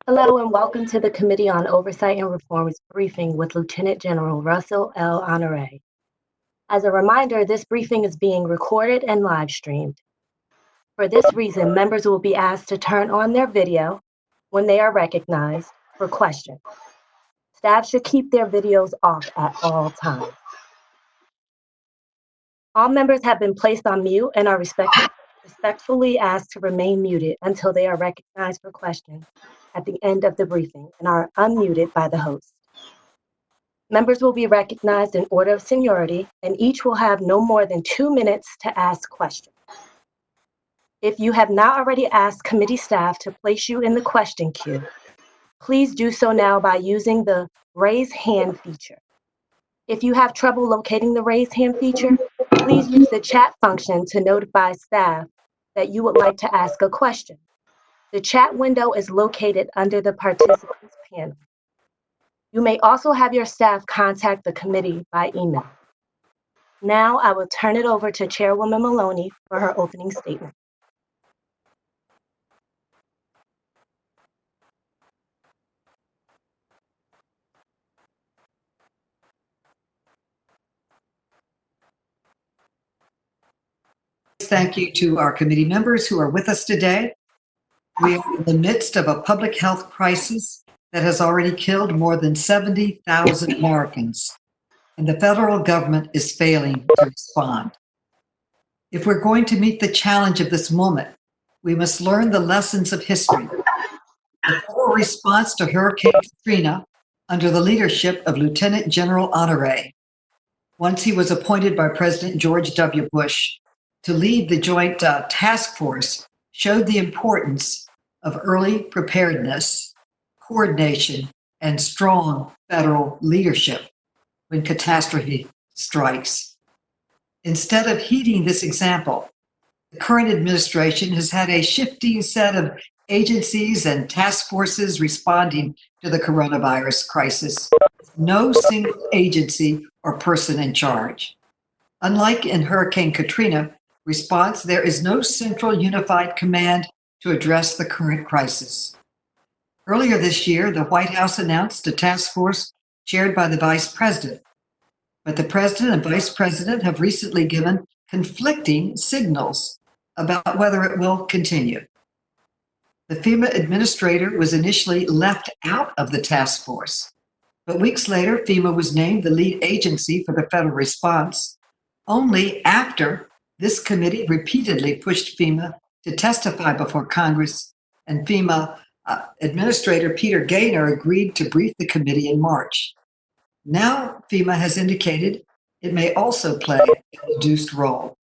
Hello and welcome to the Committee on Oversight and Reform's briefing with Lieutenant General Russel L. Honoré. As a reminder, this briefing is being recorded and live streamed. For this reason, members will be asked to turn on their video when they are recognized for questions. Staff should keep their videos off at all times. All members have been placed on mute and are respectfully asked to remain muted until they are recognized for questions at the end of the briefing and are unmuted by the host. Members will be recognized in order of seniority, and each will have no more than 2 minutes to ask questions. If you have not already asked committee staff to place you in the question queue, please do so now by using the raise hand feature. If you have trouble locating the raise hand feature, please use the chat function to notify staff that you would like to ask a question. The chat window is located under the participants panel. You may also have your staff contact the committee by email. Now I will turn it over to Chairwoman Maloney for her opening statement. Thank you to our committee members who are with us today. We are in the midst of a public health crisis that has already killed more than 70,000 Americans, and the federal government is failing to respond. If we're going to meet the challenge of this moment, we must learn the lessons of history. The federal response to Hurricane Katrina under the leadership of Lieutenant General Honoré, once he was appointed by President George W. Bush to lead the Joint Task Force, showed the importance of early preparedness, coordination, and strong federal leadership when catastrophe strikes. Instead of heeding this example, the current administration has had a shifting set of agencies and task forces responding to the coronavirus crisis, with no single agency or person in charge. Unlike in Hurricane Katrina response, there is no central unified command to address the current crisis. Earlier this year, the White House announced a task force chaired by the Vice President. But the President and Vice President have recently given conflicting signals about whether it will continue. The FEMA administrator was initially left out of the task force, but weeks later, FEMA was named the lead agency for the federal response, only after this committee repeatedly pushed FEMA to testify before Congress, and FEMA Administrator Peter Gaynor agreed to brief the committee in March. Now, FEMA has indicated it may also play a reduced role.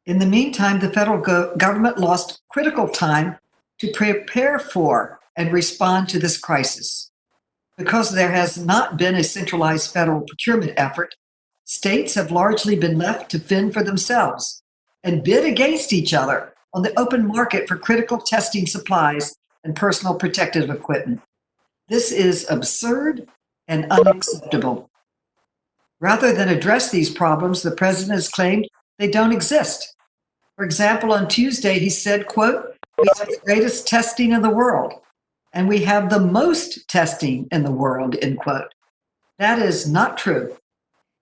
In the meantime, the federal government lost critical time to prepare for and respond to this crisis. Because there has not been a centralized federal procurement effort, states have largely been left to fend for themselves and bid against each other on the open market for critical testing supplies and personal protective equipment. This is absurd and unacceptable. Rather than address these problems, the president has claimed they don't exist. For example, on Tuesday, he said, quote, "We have the greatest testing in the world, and we have the most testing in the world," end quote. That is not true.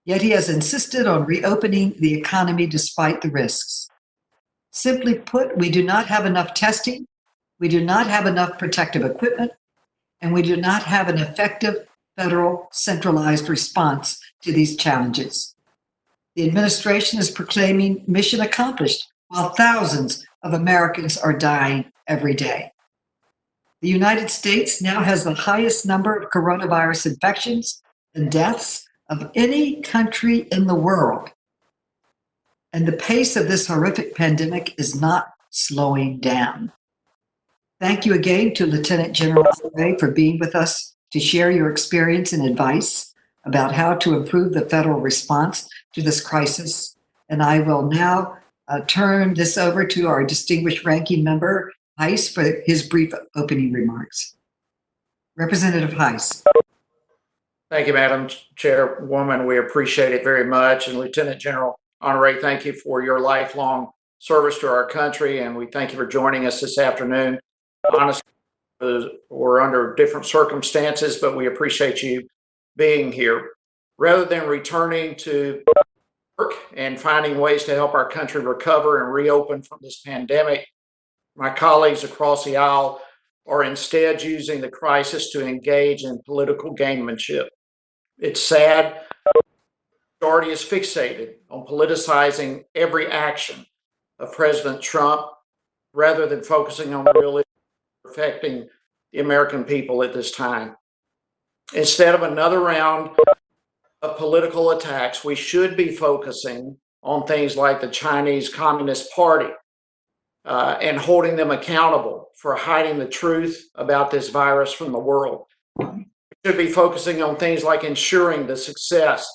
Yet he has insisted on reopening the economy despite the risks. Simply put, we do not have enough testing, we do not have enough protective equipment, and we do not have an effective federal centralized response to these challenges. The administration is proclaiming mission accomplished while thousands of Americans are dying every day. The United States now has the highest number of coronavirus infections and deaths of any country in the world. And the pace of this horrific pandemic is not slowing down. Thank you again to Lieutenant General Honoré for being with us to share your experience and advice about how to improve the federal response to this crisis. And I will now turn this over to our distinguished ranking member, Heiss, for his brief opening remarks. Representative Heiss. Thank you, Madam Chairwoman. We appreciate it very much. And Lieutenant General Honoré, thank you for your lifelong service to our country, and we thank you for joining us this afternoon. Honestly, or under different circumstances, but we appreciate you being here. Rather than returning to work and finding ways to help our country recover and reopen from this pandemic, my colleagues across the aisle are instead using the crisis to engage in political gamemanship. It's sad. The majority is fixated on politicizing every action of President Trump rather than focusing on the real issues affecting the American people at this time. Instead of another round of political attacks, we should be focusing on things like the Chinese Communist Party and holding them accountable for hiding the truth about this virus from the world. We should be focusing on things like ensuring the success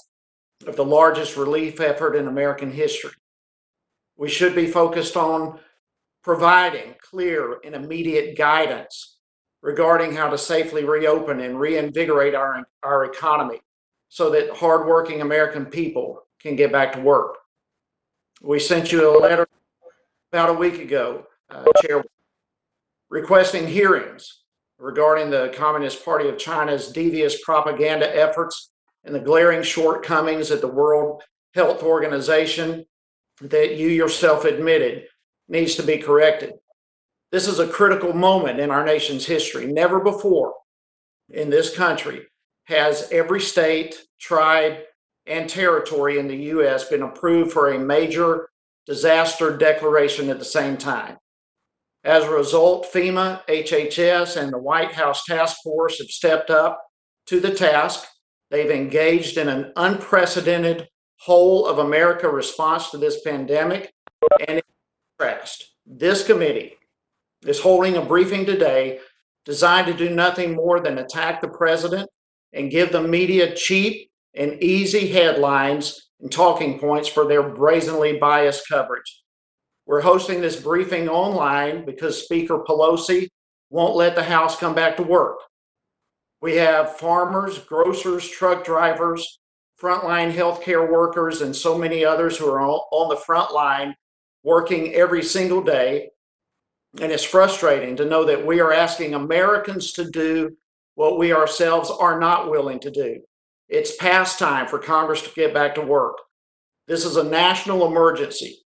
of the largest relief effort in American history. We should be focused on providing clear and immediate guidance regarding how to safely reopen and reinvigorate our economy so that hardworking American people can get back to work. We sent you a letter about a week ago, Chair, requesting hearings regarding the Communist Party of China's devious propaganda efforts and the glaring shortcomings at the World Health Organization that you yourself admitted needs to be corrected. This is a critical moment in our nation's history. Never before in this country has every state, tribe, and territory in the U.S. been approved for a major disaster declaration at the same time. As a result, FEMA, HHS, and the White House Task Force have stepped up to the task. They've engaged in an unprecedented whole of America response to this pandemic. And in contrast, this committee is holding a briefing today designed to do nothing more than attack the president and give the media cheap and easy headlines and talking points for their brazenly biased coverage. We're hosting this briefing online because Speaker Pelosi won't let the House come back to work. We have farmers, grocers, truck drivers, frontline healthcare workers, and so many others who are on the front line working every single day. And it's frustrating to know that we are asking Americans to do what we ourselves are not willing to do. It's past time for Congress to get back to work. This is a national emergency,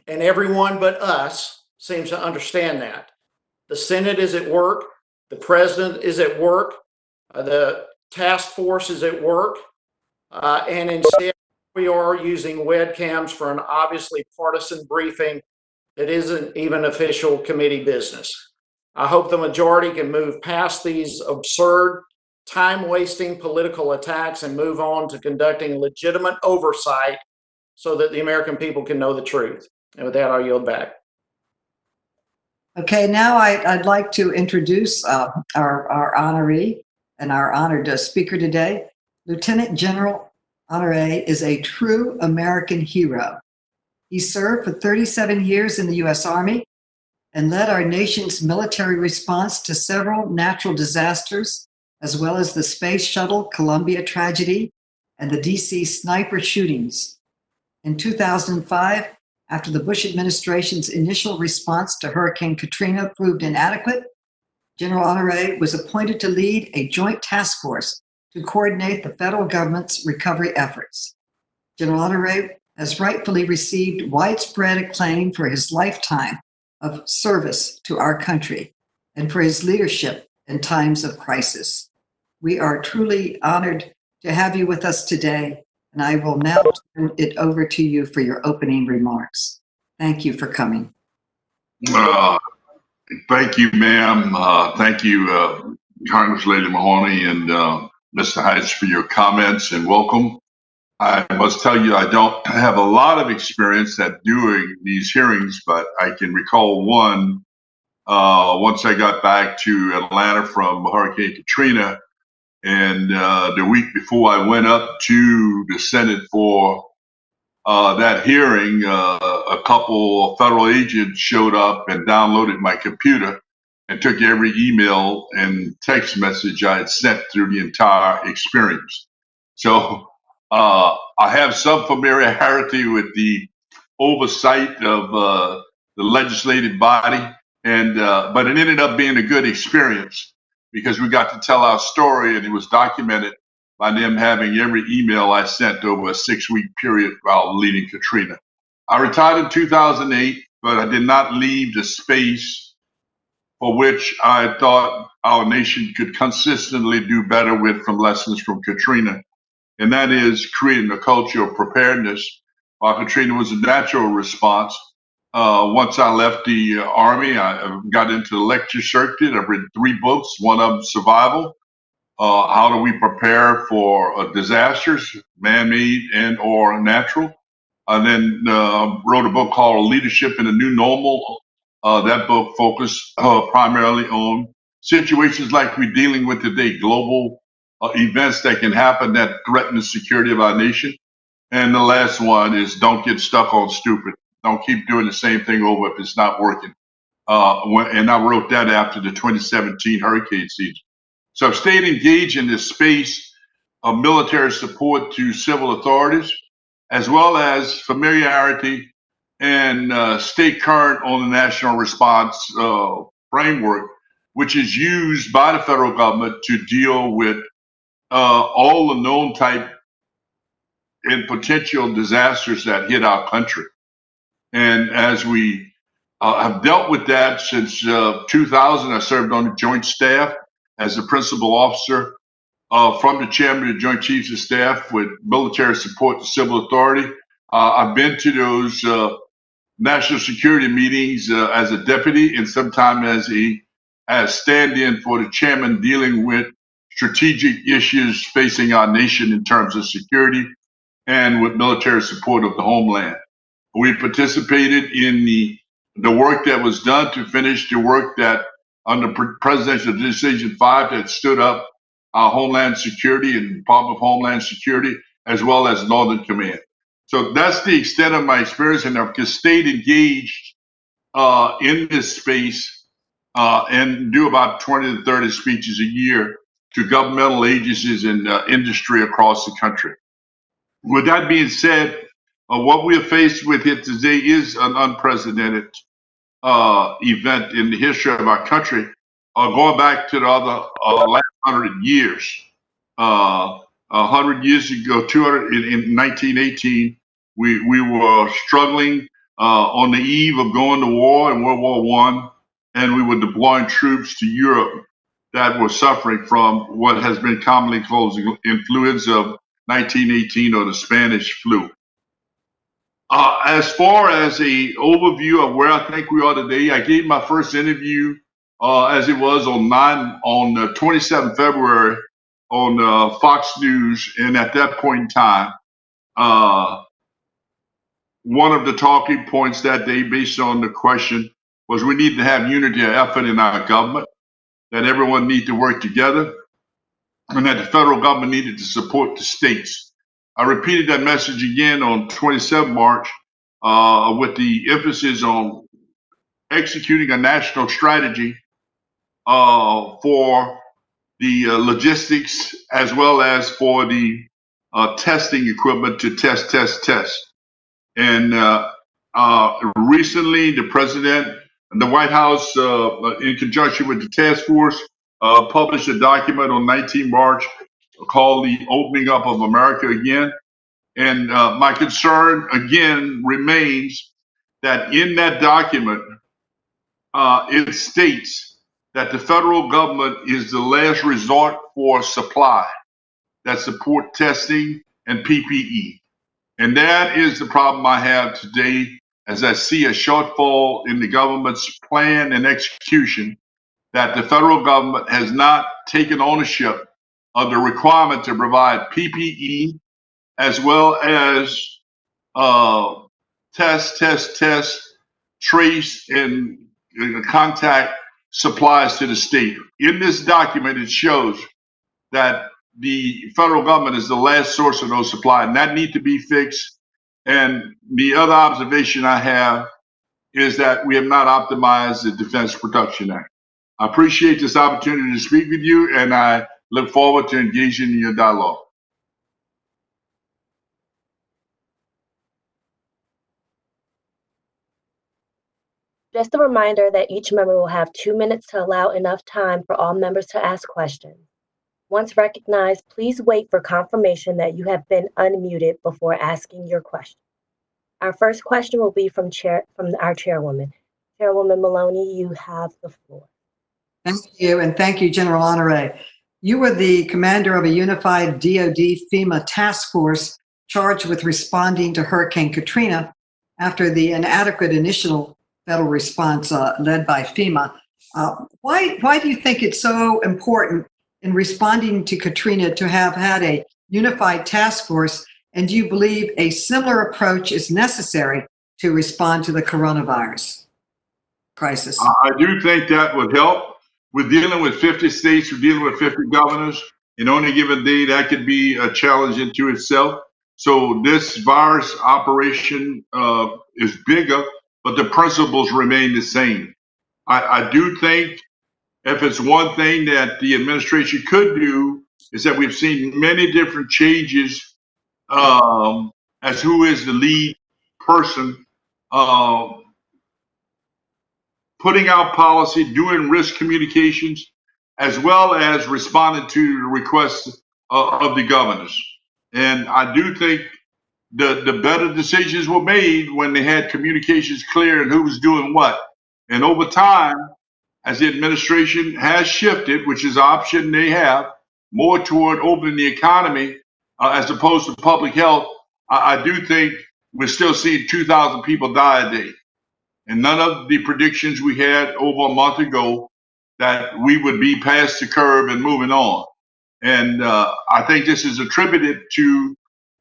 and everyone but us seems to understand that. The Senate is at work, the president is at work, the task force is at work, and instead we are using webcams for an obviously partisan briefing that isn't even official committee business. I hope the majority can move past these absurd, time-wasting political attacks and move on to conducting legitimate oversight so that the American people can know the truth. And with that, I'll yield back. Okay, now I'd like to introduce our honoree and our honored speaker today. Lieutenant General Honoré is a true American hero. He served for 37 years in the U.S. Army and led our nation's military response to several natural disasters, as well as the Space Shuttle Columbia tragedy and the D.C. sniper shootings. In 2005, after the Bush administration's initial response to Hurricane Katrina proved inadequate, General Honoré was appointed to lead a joint task force to coordinate the federal government's recovery efforts. General Honoré has rightfully received widespread acclaim for his lifetime of service to our country and for his leadership in times of crisis. We are truly honored to have you with us today, and I will now turn it over to you for your opening remarks. Thank you for coming. Thank you, ma'am. Thank you, Congress Lady Mahoney and Mr. Heights, for your comments and welcome. I must tell you, I don't have a lot of experience at doing these hearings, but I can recall one once I got back to Atlanta from Hurricane Katrina. And the week before I went up to the Senate for that hearing, a couple of federal agents showed up and downloaded my computer and took every email and text message I had sent through the entire experience. So I have some familiarity with the oversight of the legislative body. And but it ended up being a good experience because we got to tell our story, and it was documented by them having every email I sent over a 6-week period while leading Katrina. I retired in 2008, but I did not leave the space for which I thought our nation could consistently do better with from lessons from Katrina. And that is creating a culture of preparedness. While Katrina was a natural response, once I left the Army, I got into the lecture circuit. I've written 3 books, one of them Survival. How do we prepare for disasters, man-made and or natural? I then wrote a book called Leadership in the New Normal. That book focused primarily on situations like we're dealing with today, global events that can happen that threaten the security of our nation. And the last one is don't get stuck on stupid. Don't keep doing the same thing over if it's not working. And I wrote that after the 2017 hurricane season. So I've stayed engaged in this space of military support to civil authorities, as well as familiarity and stay current on the national response framework, which is used by the federal government to deal with all the known type and potential disasters that hit our country. And as we have dealt with that since 2000, I served on the Joint Staff as the principal officer from the chairman of the Joint Chiefs of Staff with military support to civil authority. I've been to those national security meetings as a deputy and sometimes as stand-in for the chairman dealing with strategic issues facing our nation in terms of security and with military support of the homeland. We participated in the work that was done to finish the work that under Presidential Decision 5 that stood up our Homeland Security and Department of Homeland Security, as well as Northern Command. So that's the extent of my experience, and I've stayed engaged in this space and do about 20 to 30 speeches a year to governmental agencies and industry across the country. With that being said, what we are faced with here today is an unprecedented event in the history of our country, going back to the other last 100 years. 100 years ago, 200 in 1918, we were struggling on the eve of going to war in World War I, and we were deploying troops to Europe that were suffering from what has been commonly called the influenza of 1918 or the Spanish flu. As far as a overview of where I think we are today, I gave my first interview as it was on 27 February on Fox News, and at that point in time, one of the talking points that day, based on the question, was we need to have unity of effort in our government, that everyone needs to work together, and that the federal government needed to support the states. I repeated that message again on 27 March with the emphasis on executing a national strategy for the logistics as well as for the testing equipment to test. And recently, the president and the White House, in conjunction with the task force, published a document on 19 March called The Opening Up of America Again. And my concern, again, remains that in that document, it states that the federal government is the last resort for supply that support testing and PPE. And that is the problem I have today as I see a shortfall in the government's plan and execution, that the federal government has not taken ownership of the requirement to provide PPE as well as test, trace, and contact supplies to the state. In this document, it shows that the federal government is the last source of those supplies, and that need to be fixed. And the other observation I have is that we have not optimized the Defense Production Act. I appreciate this opportunity to speak with you, and I look forward to engaging in your dialogue. Just a reminder that each member will have 2 minutes to allow enough time for all members to ask questions. Once recognized, please wait for confirmation that you have been unmuted before asking your question. Our first question will be from our chairwoman. Chairwoman Maloney, you have the floor. Thank you, and thank you, General Honoré. You were the commander of a unified DoD FEMA task force charged with responding to Hurricane Katrina after the inadequate initial federal response led by FEMA. Why do you think it's so important in responding to Katrina to have had a unified task force, and do you believe a similar approach is necessary to respond to the coronavirus crisis? I do think that would help. We're dealing with 50 states, we're dealing with 50 governors. In on a given day, that could be a challenge into itself. So this virus operation is bigger, but the principles remain the same. I do think if it's one thing that the administration could do is that we've seen many different changes as who is the lead person, putting out policy, doing risk communications, as well as responding to the requests of the governors. And I do think the better decisions were made when they had communications clear and who was doing what. And over time, as the administration has shifted, which is an option they have, more toward opening the economy as opposed to public health, I do think we're still seeing 2,000 people die a day. And none of the predictions we had over a month ago that we would be past the curve and moving on. And I think this is attributed to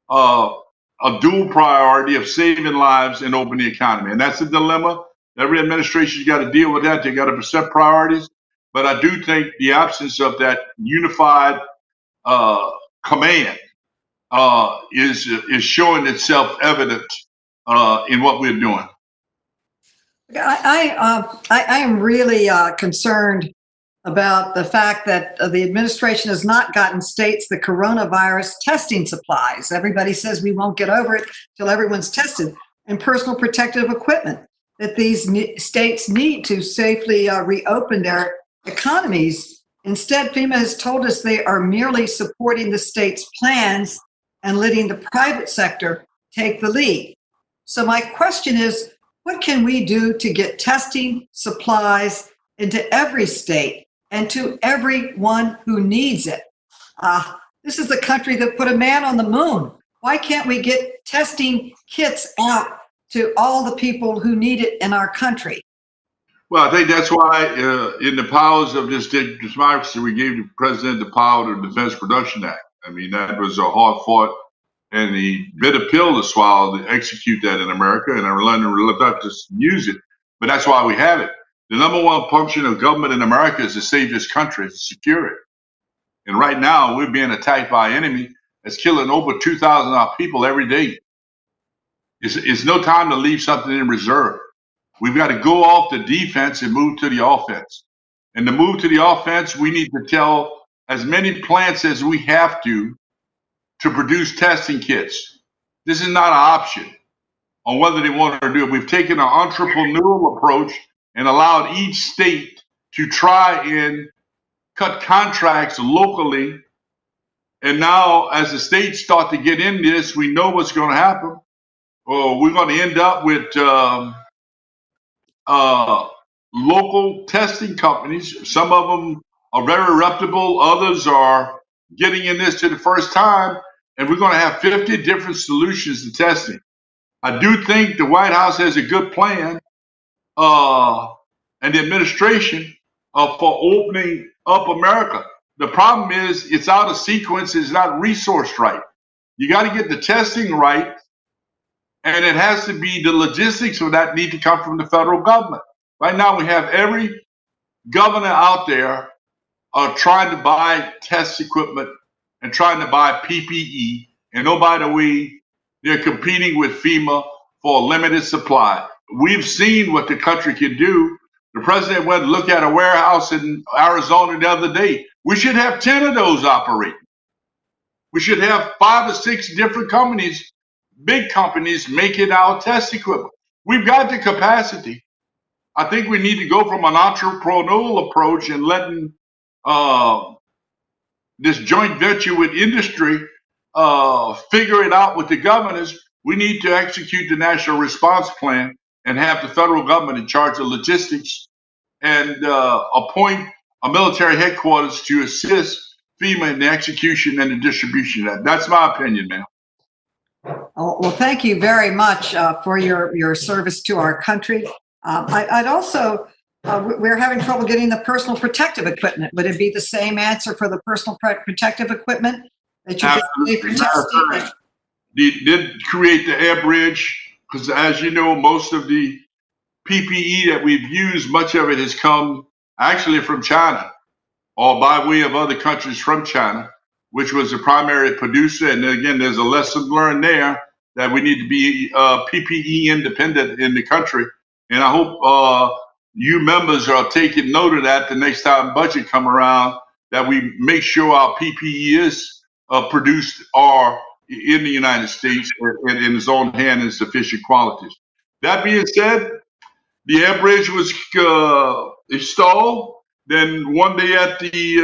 a dual priority of saving lives and opening the economy. And that's a dilemma. Every administration's got to deal with that. They got to set priorities. But I do think the absence of that unified command is showing itself evident in what we're doing. I am really concerned about the fact that the administration has not gotten states the coronavirus testing supplies. Everybody says we won't get over it till everyone's tested, and personal protective equipment that these states need to safely reopen their economies. Instead, FEMA has told us they are merely supporting the state's plans and letting the private sector take the lead. So my question is, what can we do to get testing supplies into every state and to everyone who needs it? This is the country that put a man on the moon. Why can't we get testing kits out to all the people who need it in our country? Well, I think that's why in the powers of this democracy, we gave the president the power of the Defense Production Act. I mean, that was a hard fought and a bitter pill to swallow to execute that in America, and I'm not to use it, but that's why we have it. The number one function of government in America is to save this country, to secure it. And right now, we're being attacked by an enemy that's killing over 2,000 of our people every day. It's no time to leave something in reserve. We've got to go off the defense and move to the offense. And to move to the offense, we need to tell as many plants as we have to produce testing kits. This is not an option on whether they want to do it. We've taken an entrepreneurial approach and allowed each state to try and cut contracts locally. And now, as the states start to get in this, we know what's going to happen. Or we're going to end up with local testing companies. Some of them are very reputable. Others are getting in this to the first time. And we're going to have 50 different solutions to testing. I do think the White House has a good plan and the administration for opening up America. The problem is it's out of sequence. It's not resourced right. You got to get the testing right. And it has to be the logistics of that need to come from the federal government. Right now, we have every governor out there trying to buy test equipment and trying to buy PPE. And oh, by the way, they're competing with FEMA for a limited supply. We've seen what the country can do. The president went and looked at a warehouse in Arizona the other day. We should have 10 of those operating. We should have 5 or 6 different companies, big companies, making our test equipment. We've got the capacity. I think we need to go from an entrepreneurial approach and letting this joint venture with industry figure it out with the governors. We need to execute the national response plan and have the federal government in charge of logistics and appoint a military headquarters to assist FEMA in the execution and the distribution of that. That's my opinion, man. Well, thank you very much for your service to our country. I'd also, we're having trouble getting the personal protective equipment. Would it be the same answer for the personal protective equipment that you get for testing? They did create the air bridge because, as you know, most of the PPE that we've used, much of it has come actually from China or by way of other countries from China, which was the primary producer. And again, there's a lesson learned there that we need to be PPE independent in the country. And I hope you members are taking note of that the next time budget come around, that we make sure our PPE is produced or in the United States and in its own hand in sufficient quantities. That being said, the air bridge was installed. Then one day at the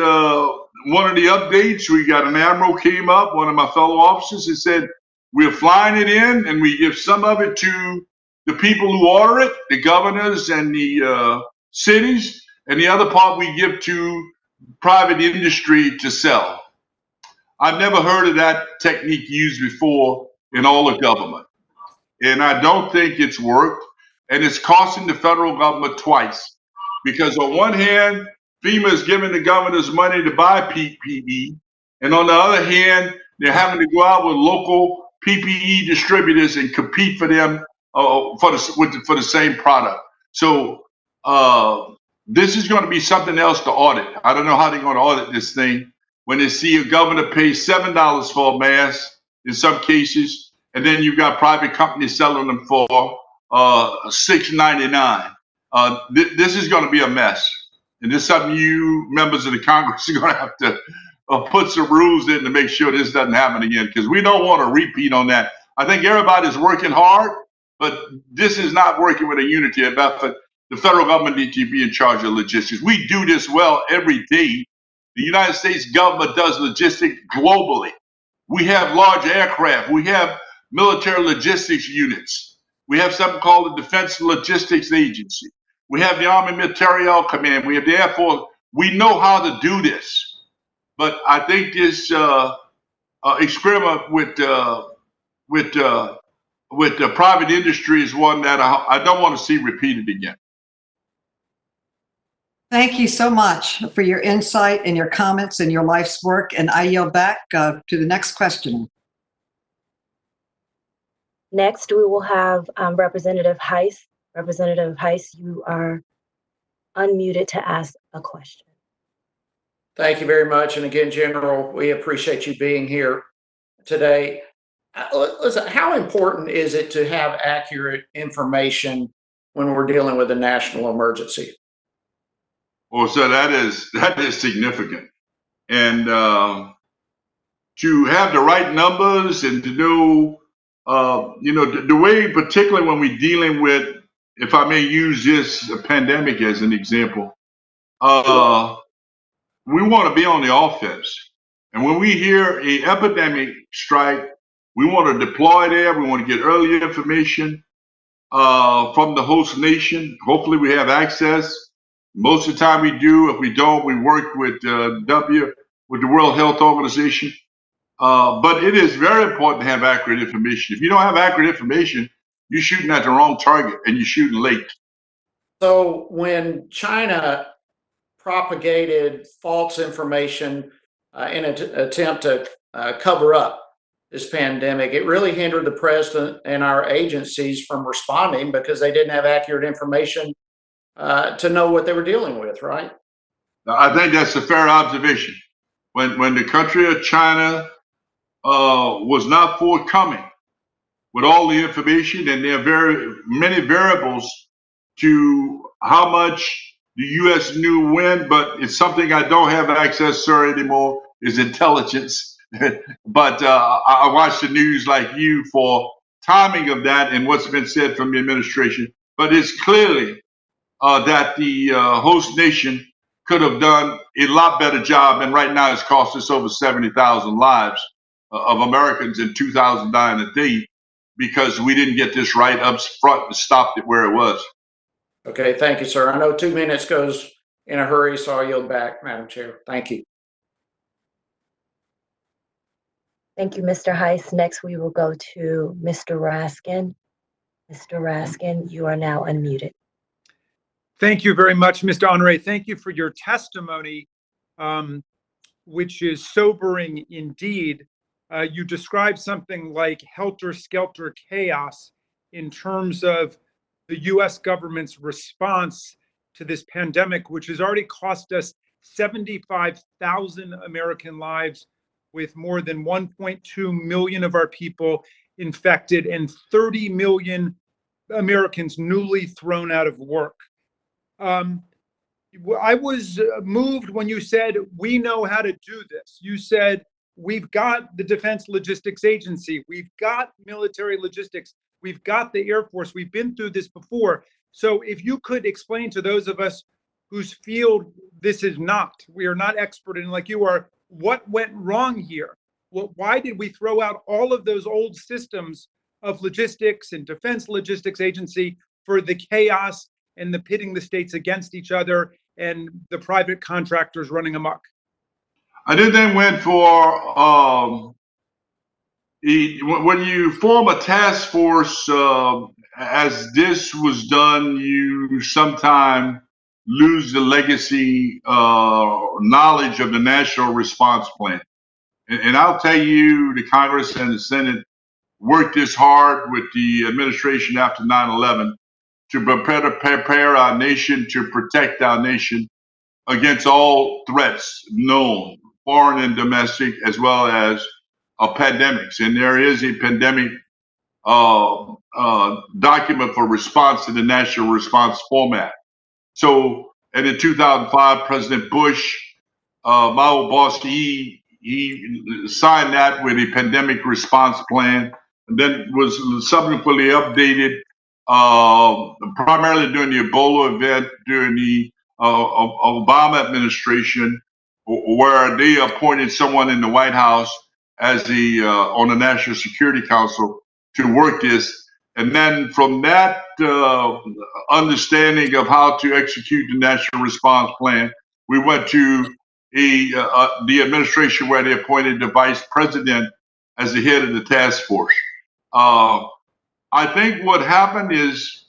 one of the updates, we got an admiral came up, one of my fellow officers, and said, we're flying it in and we give some of it to the people who order it, the governors and the cities, and the other part we give to private industry to sell. I've never heard of that technique used before in all of government. And I don't think it's worked. And it's costing the federal government twice. Because on one hand, FEMA is giving the governors money to buy PPE. And on the other hand, they're having to go out with local PPE distributors and compete for them for the same product. So this is going to be something else to audit. I don't know how they're going to audit this thing when they see a governor pay $7 for a mask in some cases, and then you've got private companies selling them for $6.99. This is going to be a mess, and this is something you members of the Congress are going to have to put some rules in to make sure this doesn't happen again, because we don't want to repeat on that. I think everybody's working hard, but this is not working with a unity of effort. The federal government needs to be in charge of logistics. We do this well every day. The United States government does logistics globally. We have large aircraft. We have military logistics units. We have something called the Defense Logistics Agency. We have the Army Materiel Command. We have the Air Force. We know how to do this. But I think this experiment with the private industry is one that I don't want to see repeated again. Thank you so much for your insight and your comments and your life's work. And I yield back to the next question. Next, we will have Representative Heiss. Representative Heiss, you are unmuted to ask a question. Thank you very much. And again, General, we appreciate you being here today. Listen, how important is it to have accurate information when we're dealing with a national emergency? Well, so that is significant. And to have the right numbers and to know, the way, particularly when we're dealing with, if I may use this pandemic as an example, we want to be on the offense. And when we hear an epidemic strike, we want to deploy there. We want to get early information from the host nation. Hopefully we have access. Most of the time we do. If we don't, we work with the World Health Organization. But it is very important to have accurate information. If you don't have accurate information, you're shooting at the wrong target and you're shooting late. So when China propagated false information in an attempt to cover up this pandemic, it really hindered the president and our agencies from responding because they didn't have accurate information to know what they were dealing with, right? I think that's a fair observation. When the country of China was not forthcoming with all the information, and there are very many variables to how much the U.S. knew when, but it's something I don't have access to anymore, is intelligence. But I watch the news like you for timing of that and what's been said from the administration. But it's clearly that the host nation could have done a lot better job. And right now it's cost us over 70,000 lives of Americans in 2009 a day because we didn't get this right up front and stopped it where it was. Okay, thank you, sir. I know 2 minutes goes in a hurry, so I'll yield back, Madam Chair. Thank you. Thank you, Mr. Heiss. Next, we will go to Mr. Raskin. Mr. Raskin, you are now unmuted. Thank you very much, Mr. Honoré. Thank you for your testimony, which is sobering indeed. You described something like helter-skelter chaos in terms of the U.S. government's response to this pandemic, which has already cost us 75,000 American lives, with more than 1.2 million of our people infected and 30 million Americans newly thrown out of work. I was moved when you said, we know how to do this. You said, we've got the Defense Logistics Agency, we've got military logistics, we've got the Air Force, we've been through this before. So if you could explain to those of us whose field this is not, we are not expert in like you are, what went wrong here? Why did we throw out all of those old systems of logistics and Defense Logistics Agency for the chaos and the pitting the states against each other and the private contractors running amok? I did then went for when you form a task force, as this was done, you sometime lose the legacy knowledge of the national response plan. And I'll tell you, the Congress and the Senate worked this hard with the administration after 9/11 to prepare our nation, to protect our nation against all threats known, foreign and domestic, as well as pandemics. And there is a pandemic document for response to the national response format. So, and in 2005, President Bush, my old boss, he signed that with a pandemic response plan, and then was subsequently updated primarily during the Ebola event during the Obama administration, where they appointed someone in the White House as the on the National Security Council to work this. And then from that understanding of how to execute the National Response Plan, we went to the administration where they appointed the vice president as the head of the task force. I think what happened is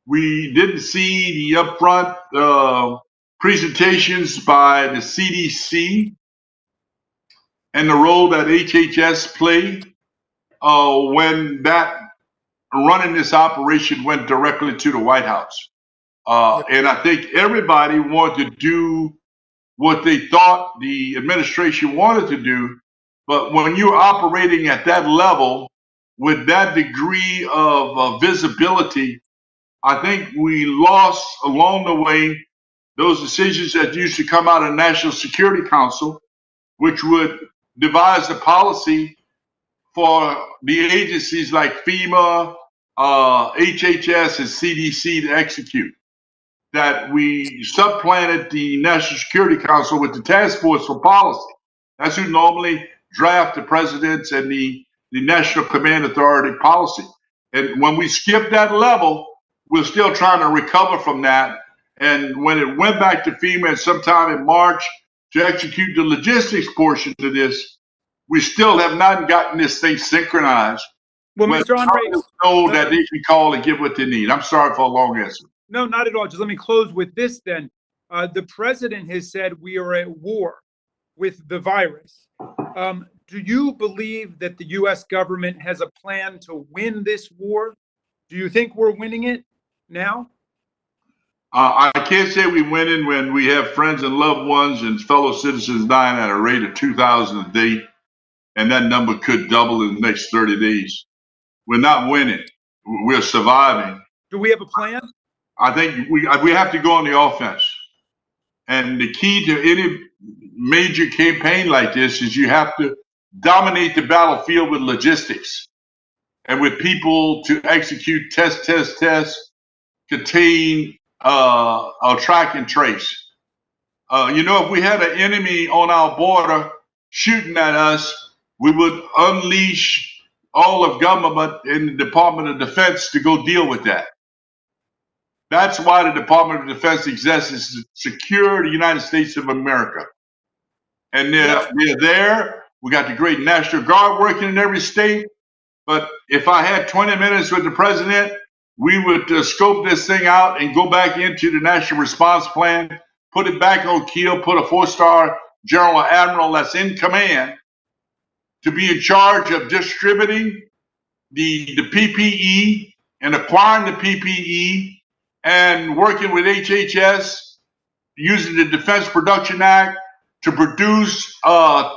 we didn't see the upfront presentations by the CDC and the role that HHS played when that running this operation went directly to the White House. And I think everybody wanted to do what they thought the administration wanted to do. But when you're operating at that level with that degree of visibility, I think we lost along the way those decisions that used to come out of the National Security Council, which would devise the policy for the agencies like FEMA, HHS, and CDC to execute. That we supplanted the National Security Council with the Task Force for Policy. That's who normally draft the president's and the National Command Authority policy. And when we skipped that level, we're still trying to recover from that. And when it went back to FEMA sometime in March to execute the logistics portion of this, we still have not gotten this thing synchronized. Well, Mr. Honoré, know that they can call and get what they need. I'm sorry for a long answer. No, not at all. Just let me close with this then. The president has said we are at war with the virus. Do you believe that the U.S. government has a plan to win this war? Do you think we're winning it now? I can't say we're winning when we have friends and loved ones and fellow citizens dying at a rate of 2,000 a day, and that number could double in the next 30 days. We're not winning. We're surviving. Do we have a plan? I think we have to go on the offense. And the key to any major campaign like this is you have to dominate the battlefield with logistics and with people to execute test, contain, track and trace. If we had an enemy on our border shooting at us, we would unleash all of government and the Department of Defense to go deal with that. That's why the Department of Defense exists, is to secure the United States of America. And they're there. We got the great National Guard working in every state. But if I had 20 minutes with the president, we would scope this thing out and go back into the National Response Plan, put it back on keel, put a 4-star general or admiral that's in command to be in charge of distributing the PPE and acquiring the PPE and working with HHS, using the Defense Production Act to produce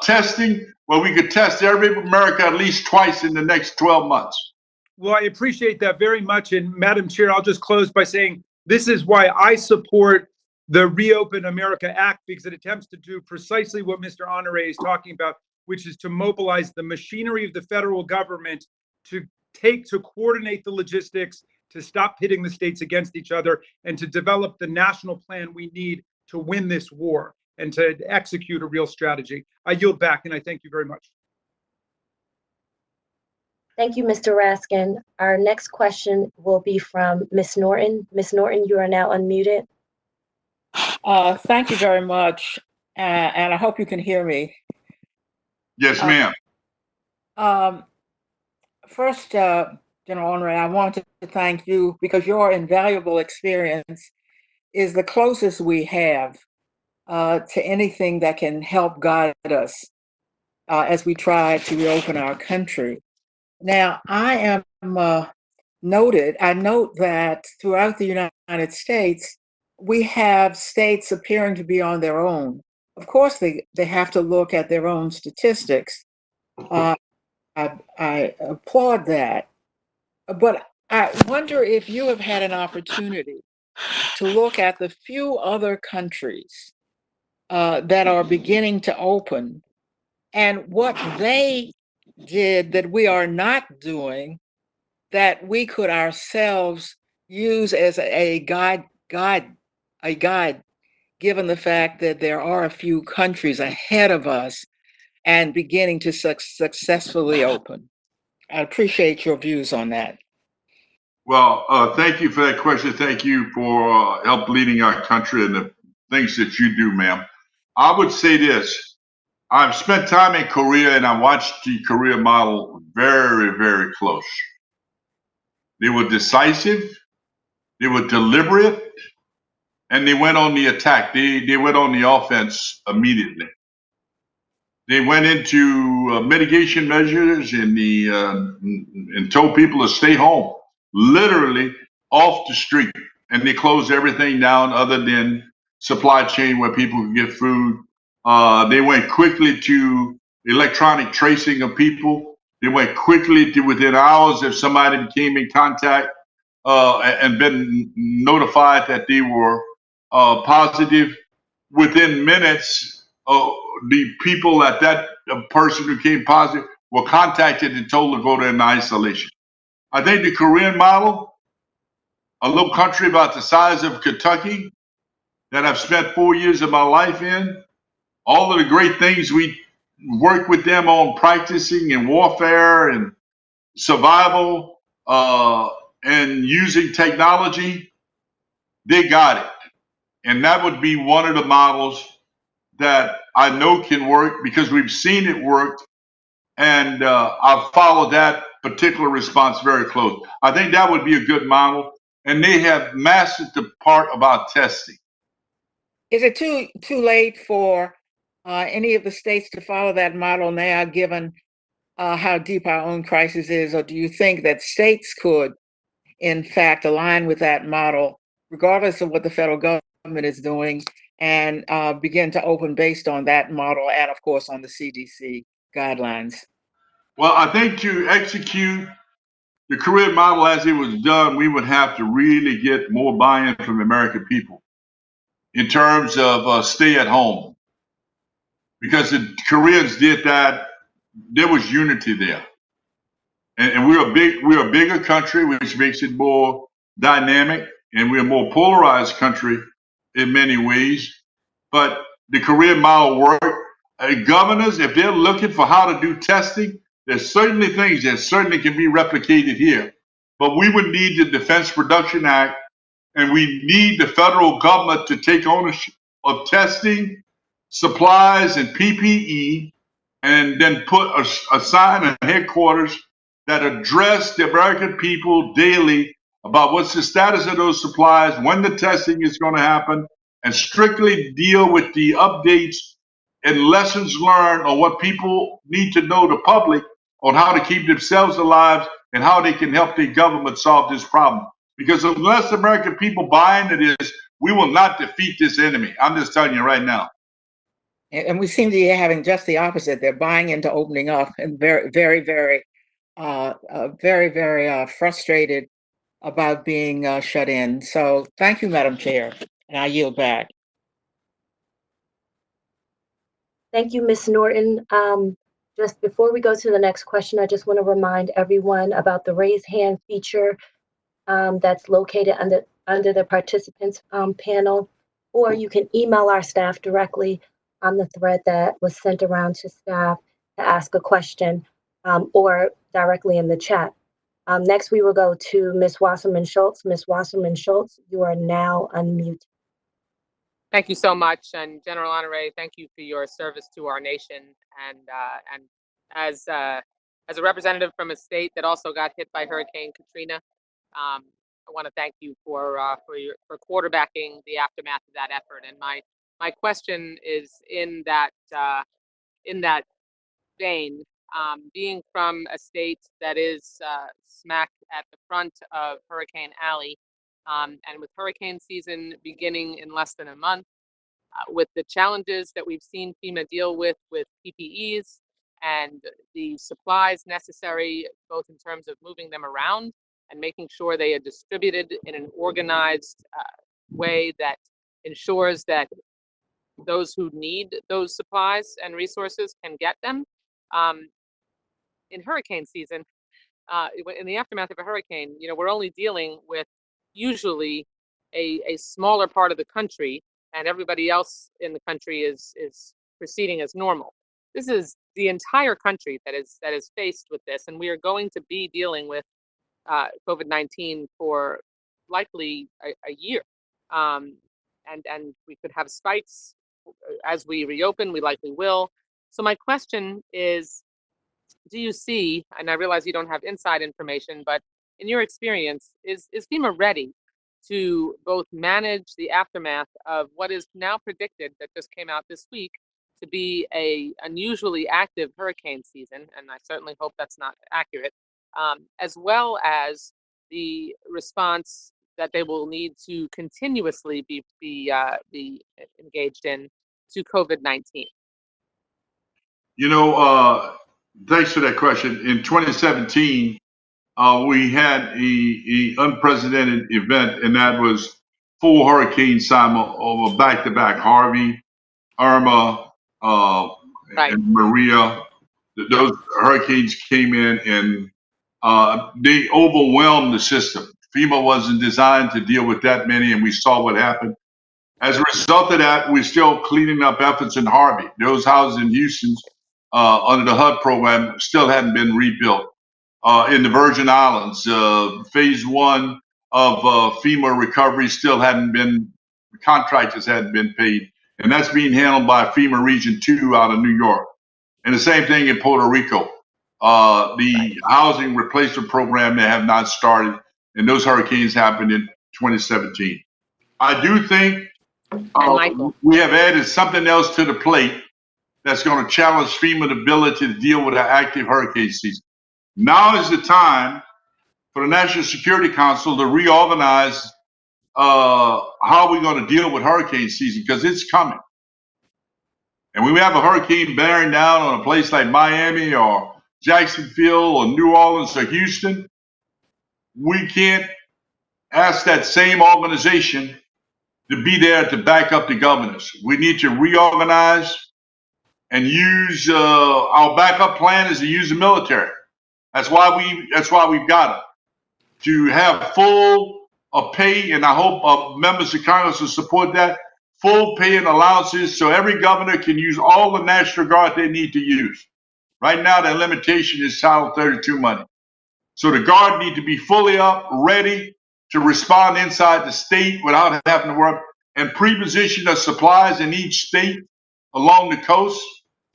testing where we could test every American at least twice in the next 12 months. Well, I appreciate that very much. And Madam Chair, I'll just close by saying this is why I support the Reopen America Act, because it attempts to do precisely what Mr. Honoré is talking about, which is to mobilize the machinery of the federal government to coordinate the logistics, to stop pitting the states against each other, and to develop the national plan we need to win this war and to execute a real strategy. I yield back, and I thank you very much. Thank you, Mr. Raskin. Our next question will be from Ms. Norton. Ms. Norton, you are now unmuted. Thank you very much, and I hope you can hear me. Yes, ma'am. First, General Honoré, I wanted to thank you because your invaluable experience is the closest we have to anything that can help guide us as we try to reopen our country. Now, I note that throughout the United States, we have states appearing to be on their own. Of course, they have to look at their own statistics. I applaud that. But I wonder if you have had an opportunity to look at the few other countries that are beginning to open and what they did that we are not doing, that we could ourselves use as a guide, given the fact that there are a few countries ahead of us and beginning to successfully open. I appreciate your views on that. Well, thank you for that question. Thank you for help leading our country and the things that you do, ma'am. I would say this. I've spent time in Korea and I watched the Korea model very, very close. They were decisive, they were deliberate, and they went on the attack. They went on the offense immediately. They went into mitigation measures and told people to stay home, literally off the street. And they closed everything down other than supply chain where people could get food. They went quickly to electronic tracing of people. They went quickly to within hours if somebody came in contact and been notified that they were positive. Within minutes, the people that person who came positive were contacted and told to go into isolation. I think the Korean model, a little country about the size of Kentucky that I've spent 4 years of my life in, all of the great things we work with them on practicing in warfare and survival and using technology, they got it. And that would be one of the models that I know can work because we've seen it work. And I've followed that particular response very close. I think that would be a good model. And they have mastered the part about testing. Is it too late for any of the states to follow that model now, given how deep our own crisis is? Or do you think that states could, in fact, align with that model, regardless of what the federal government is doing, and begin to open based on that model and, of course, on the CDC guidelines? Well, I think to execute the Korean model as it was done, we would have to really get more buy-in from the American people in terms of stay at home. Because the Koreans did that, there was unity there. And we're a bigger country, which makes it more dynamic. and we're a more polarized country in many ways. But the Korean model worked. Governors, if they're looking for how to do testing, there's certainly things that certainly can be replicated here. But we would need the Defense Production Act, and we need the federal government to take ownership of testing, supplies, and PPE, and then assign a headquarters that address the American people daily about what's the status of those supplies, when the testing is going to happen, and strictly deal with the updates and lessons learned on what people need to know, the public, on how to keep themselves alive and how they can help their government solve this problem. Because unless the American people buy into this, we will not defeat this enemy. I'm just telling you right now. And we seem to be having just the opposite. They're buying into opening up and very, very, very, very frustrated about being shut in. So thank you, Madam Chair, and I yield back. Thank you, Ms. Norton. Just before we go to the next question, I just want to remind everyone about the raise hand feature that's located under the participants panel, or you can email our staff directly on the thread that was sent around to staff to ask a question, or directly in the chat. Next, we will go to Ms. Wasserman Schultz. Ms. Wasserman Schultz, you are now unmuted. Thank you so much, and General Honoré, thank you for your service to our nation. And as a representative from a state that also got hit by Hurricane Katrina, I want to thank you for quarterbacking the aftermath of that effort. And my question is in that vein, being from a state that is smack at the front of Hurricane Alley. And with hurricane season beginning in less than a month, with the challenges that we've seen FEMA deal with PPEs and the supplies necessary, both in terms of moving them around and making sure they are distributed in an organized way that ensures that those who need those supplies and resources can get them. In hurricane season, in the aftermath of a hurricane, we're only dealing with usually a smaller part of the country, and everybody else in the country is proceeding as normal. This is the entire country that is faced with this, and we are going to be dealing with COVID-19 for likely a year, and we could have spikes as we reopen. We likely will. So my question is, do you see, and I realize you don't have inside information, but in your experience, is FEMA ready to both manage the aftermath of what is now predicted, that just came out this week, to be a unusually active hurricane season, and I certainly hope that's not accurate, as well as the response that they will need to continuously be engaged in to COVID-19? Thanks for that question. In 2017, we had a unprecedented event, and that was 4 hurricanes over back-to-back: Harvey, Irma, Right. and Maria. Those hurricanes came in and they overwhelmed the system. FEMA wasn't designed to deal with that many, and we saw what happened. As a result of that, we're still cleaning up efforts in Harvey. Those houses in Houston under the HUD program still hadn't been rebuilt. In the Virgin Islands, phase 1 of FEMA recovery still contractors hadn't been paid. And that's being handled by FEMA Region 2 out of New York. And the same thing in Puerto Rico. The housing replacement program, they have not started. And those hurricanes happened in 2017. I do think we have added something else to the plate that's going to challenge FEMA's ability to deal with an active hurricane season. Now is the time for the National Security Council to reorganize how we're going to deal with hurricane season, because it's coming. And when we have a hurricane bearing down on a place like Miami or Jacksonville or New Orleans or Houston, we can't ask that same organization to be there to back up the governors. We need to reorganize and use our backup plan is to use the military. That's why we've got it, to have full pay, and I hope members of Congress will support that, full pay and allowances so every governor can use all the National Guard they need to use. Right now, their limitation is Title 32 money. So the Guard need to be fully up, ready to respond inside the state without having to work, and pre-position the supplies in each state along the coast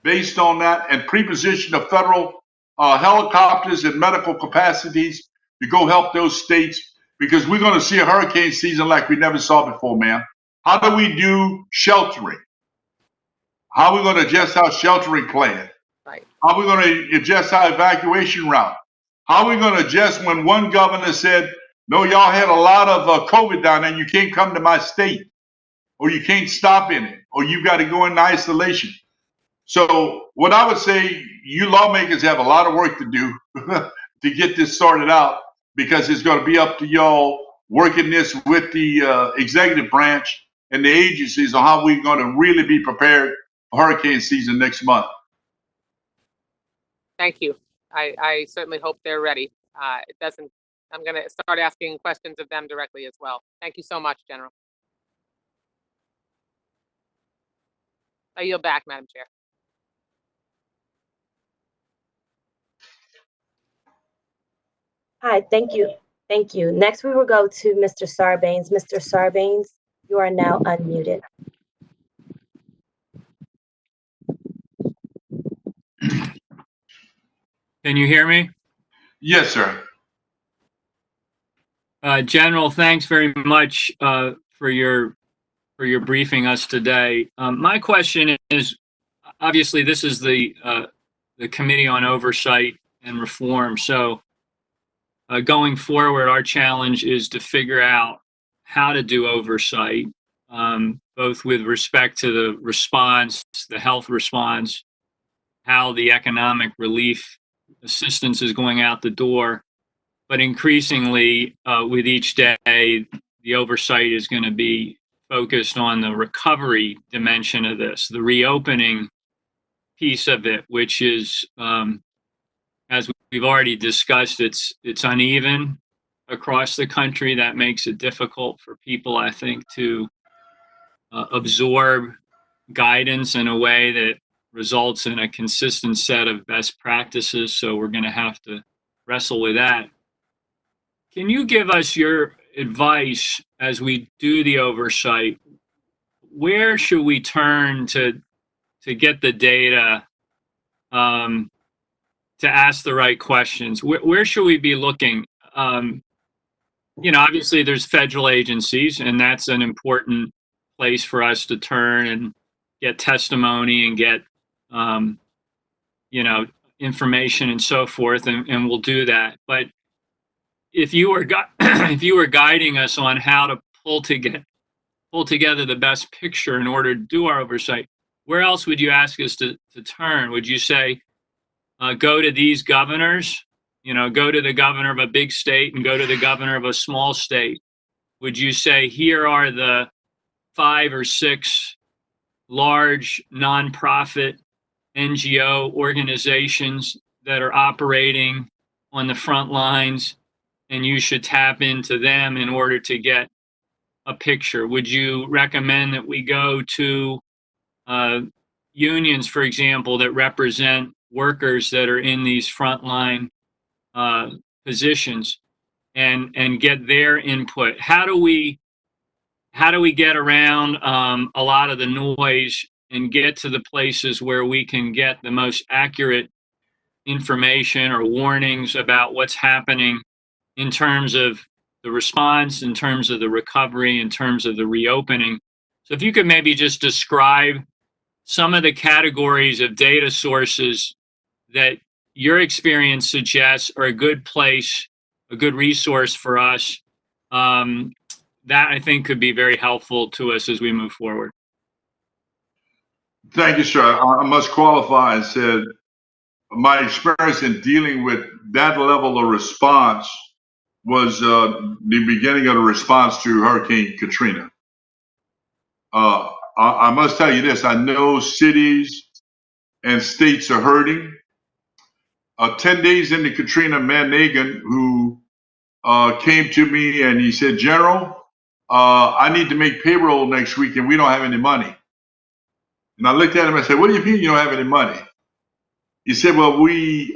based on that, and pre-position the federal helicopters and medical capacities to go help those states, because we're going to see a hurricane season like we never saw before, man. How do we do sheltering? How are we going to adjust our sheltering plan? Right. How are we going to adjust our evacuation route? How are we going to adjust when one governor said, no, y'all had a lot of COVID down there and you can't come to my state, or you can't stop in it, or you've got to go into isolation? So what I would say, you lawmakers have a lot of work to do to get this sorted out, because it's going to be up to y'all working this with the executive branch and the agencies on how we're going to really be prepared for hurricane season next month. Thank you. I certainly hope they're ready. I'm going to start asking questions of them directly as well. Thank you so much, General. I yield back, Madam Chair. Hi, thank you. Thank you. Next, we will go to Mr. Sarbanes. Mr. Sarbanes, you are now unmuted. Can you hear me? Yes, sir. General, thanks very much for your briefing us today. My question is, obviously, this is the Committee on Oversight and Reform. So going forward, our challenge is to figure out how to do oversight, both with respect to the response, the health response, how the economic relief assistance is going out the door. But increasingly, with each day, the oversight is going to be focused on the recovery dimension of this, the reopening piece of it, which is, as we've already discussed, it's uneven across the country. That makes it difficult for people, I think, to absorb guidance in a way that results in a consistent set of best practices. So we're going to have to wrestle with that. Can you give us your advice as we do the oversight? Where should we turn to get the data, to ask the right questions? Where should we be looking? Obviously there's federal agencies, and that's an important place for us to turn and get testimony and get, information and so forth, and we'll do that. But if you were guiding us on how to pull together the best picture in order to do our oversight, where else would you ask us to turn? Would you say, go to these governors, go to the governor of a big state and go to the governor of a small state? Would you say, here are the 5 or 6 large nonprofit NGO organizations that are operating on the front lines, and you should tap into them in order to get a picture? Would you recommend that we go to unions, for example, that represent workers that are in these frontline positions and get their input? How do we get around a lot of the noise and get to the places where we can get the most accurate information or warnings about what's happening in terms of the response, in terms of the recovery, in terms of the reopening? So if you could maybe just describe some of the categories of data sources that your experience suggests are a good place, a good resource for us, that I think could be very helpful to us as we move forward. Thank you, sir. I must qualify and said my experience in dealing with that level of response was the beginning of the response to Hurricane Katrina. I must tell you this, I know cities and states are hurting. 10 days into Katrina, Matt Nagin, who came to me and he said, General, I need to make payroll next week and we don't have any money. And I looked at him and I said, what do you mean you don't have any money? He said, well,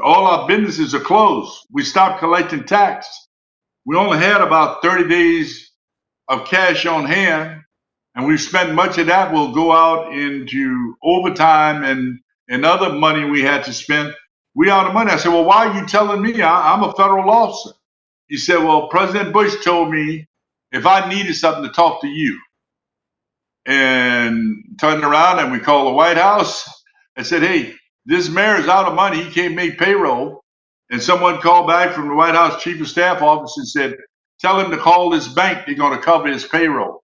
all our businesses are closed. We stopped collecting tax. We only had about 30 days of cash on hand, and we've spent much of that will go out into overtime and other money we had to spend. We out of money. I said, well, why are you telling me? I'm a federal officer. He said, well, President Bush told me if I needed something to talk to you. And turned around and we called the White House and said, hey, this mayor is out of money. He can't make payroll. And someone called back from the White House Chief of Staff office and said, tell him to call this bank. They're going to cover his payroll.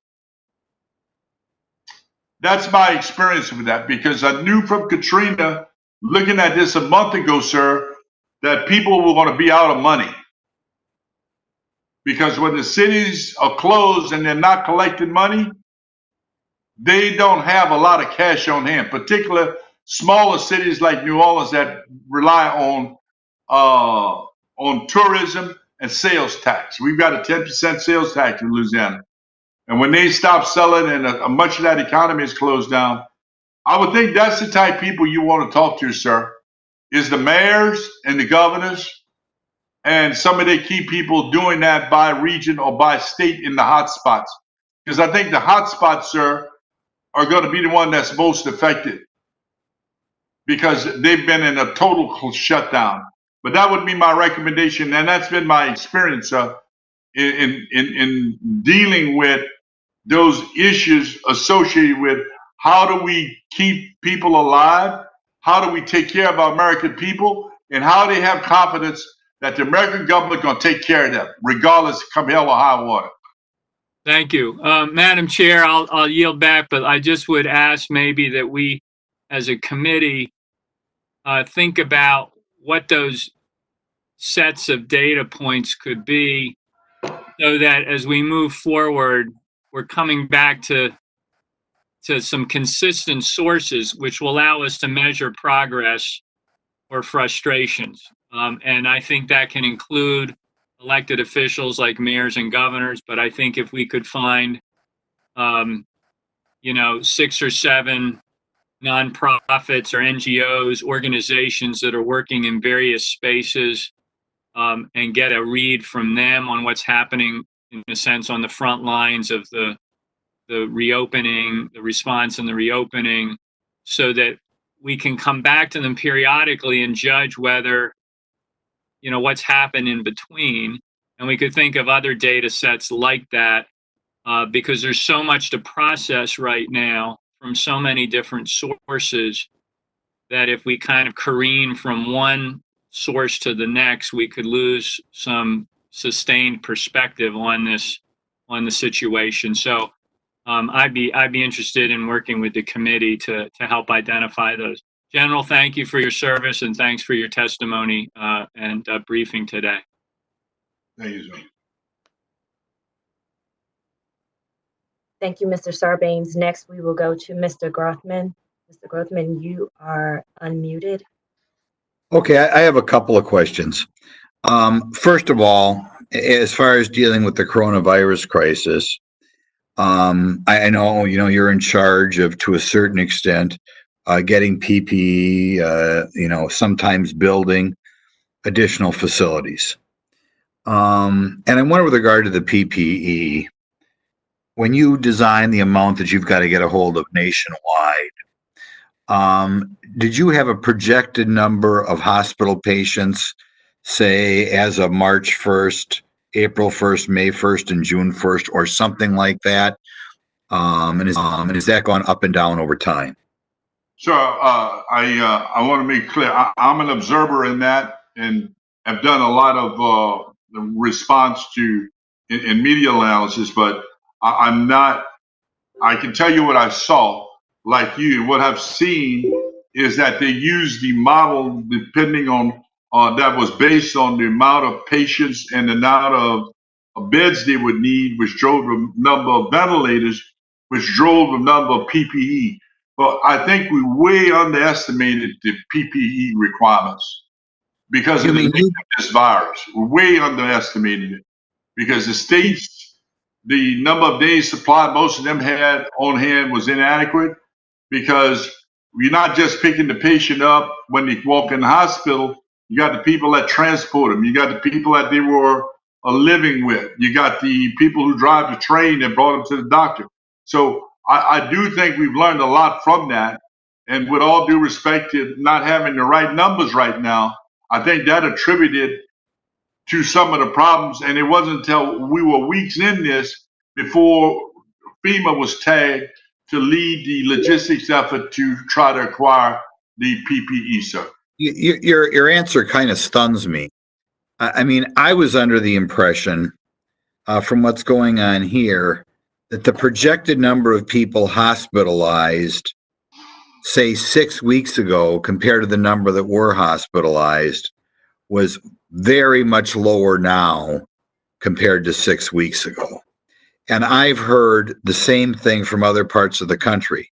That's my experience with that, because I knew from Katrina, looking at this a month ago, sir, that people were going to be out of money. Because when the cities are closed and they're not collecting money, they don't have a lot of cash on hand, particularly smaller cities like New Orleans that rely on tourism and sales tax. We've got a 10% sales tax in Louisiana. And when they stop selling and much of that economy is closed down, I would think that's the type of people you want to talk to, sir, is the mayors and the governors and some of the key people doing that by region or by state in the hot spots. Because I think the hot spots, sir, are going to be the one that's most affected because they've been in a total shutdown. But that would be my recommendation, and that's been my experience in dealing with those issues associated with how do we keep people alive, how do we take care of our American people, and how they have confidence that the American government is going to take care of them, regardless, come hell or high water. Thank you. Madam Chair, I'll yield back, but I just would ask maybe that we, as a committee, think about what those sets of data points could be so that as we move forward, we're coming back to some consistent sources which will allow us to measure progress or frustrations. And I think that can include elected officials like mayors and governors, but I think if we could find, 6 or 7 nonprofits or NGOs, organizations that are working in various spaces, and get a read from them on what's happening, in a sense, on the front lines of the reopening, the response and the reopening, so that we can come back to them periodically and judge whether what's happened in between. And we could think of other data sets like that, because there's so much to process right now from so many different sources that if we kind of careen from one source to the next, we could lose some sustained perspective on the situation. So I'd be interested in working with the committee to help identify those. General, thank you for your service and thanks for your testimony and briefing today. Thank you, sir. Thank you, Mr. Sarbanes. Next, we will go to Mr. Grothman. Mr. Grothman, you are unmuted. Okay, I have a couple of questions. First of all, as far as dealing with the coronavirus crisis, I know you're in charge of, to a certain extent, getting PPE, sometimes building additional facilities. And I wonder with regard to the PPE, when you design the amount that you've got to get a hold of nationwide, did you have a projected number of hospital patients, say, as of March 1st, April 1st, May 1st, and June 1st, or something like that? And is that gone up and down over time? Sure. I want to make clear, I'm an observer in that and have done a lot of response to in media analysis, but I'm not, I can tell you what I saw, like you. What I've seen is that they use the model depending on that was based on the amount of patients and the amount of beds they would need, which drove the number of ventilators, which drove the number of PPE. But I think we way underestimated the PPE requirements because of the nature of this virus. We way underestimated it. because the states, the number of days supply most of them had on hand was inadequate, because you're not just picking the patient up when they walk in the hospital. You got the people that transport them. You got the people that they were living with. You got the people who drive the train that brought them to the doctor. So I do think we've learned a lot from that. And with all due respect to not having the right numbers right now, I think that attributed to some of the problems. And it wasn't until we were weeks in this before FEMA was tagged to lead the logistics effort to try to acquire the PPE, sir. Your answer kind of stuns me. I mean, I was under the impression from what's going on here that the projected number of people hospitalized, say 6 weeks ago, compared to the number that were hospitalized, was very much lower now compared to 6 weeks ago. And I've heard the same thing from other parts of the country.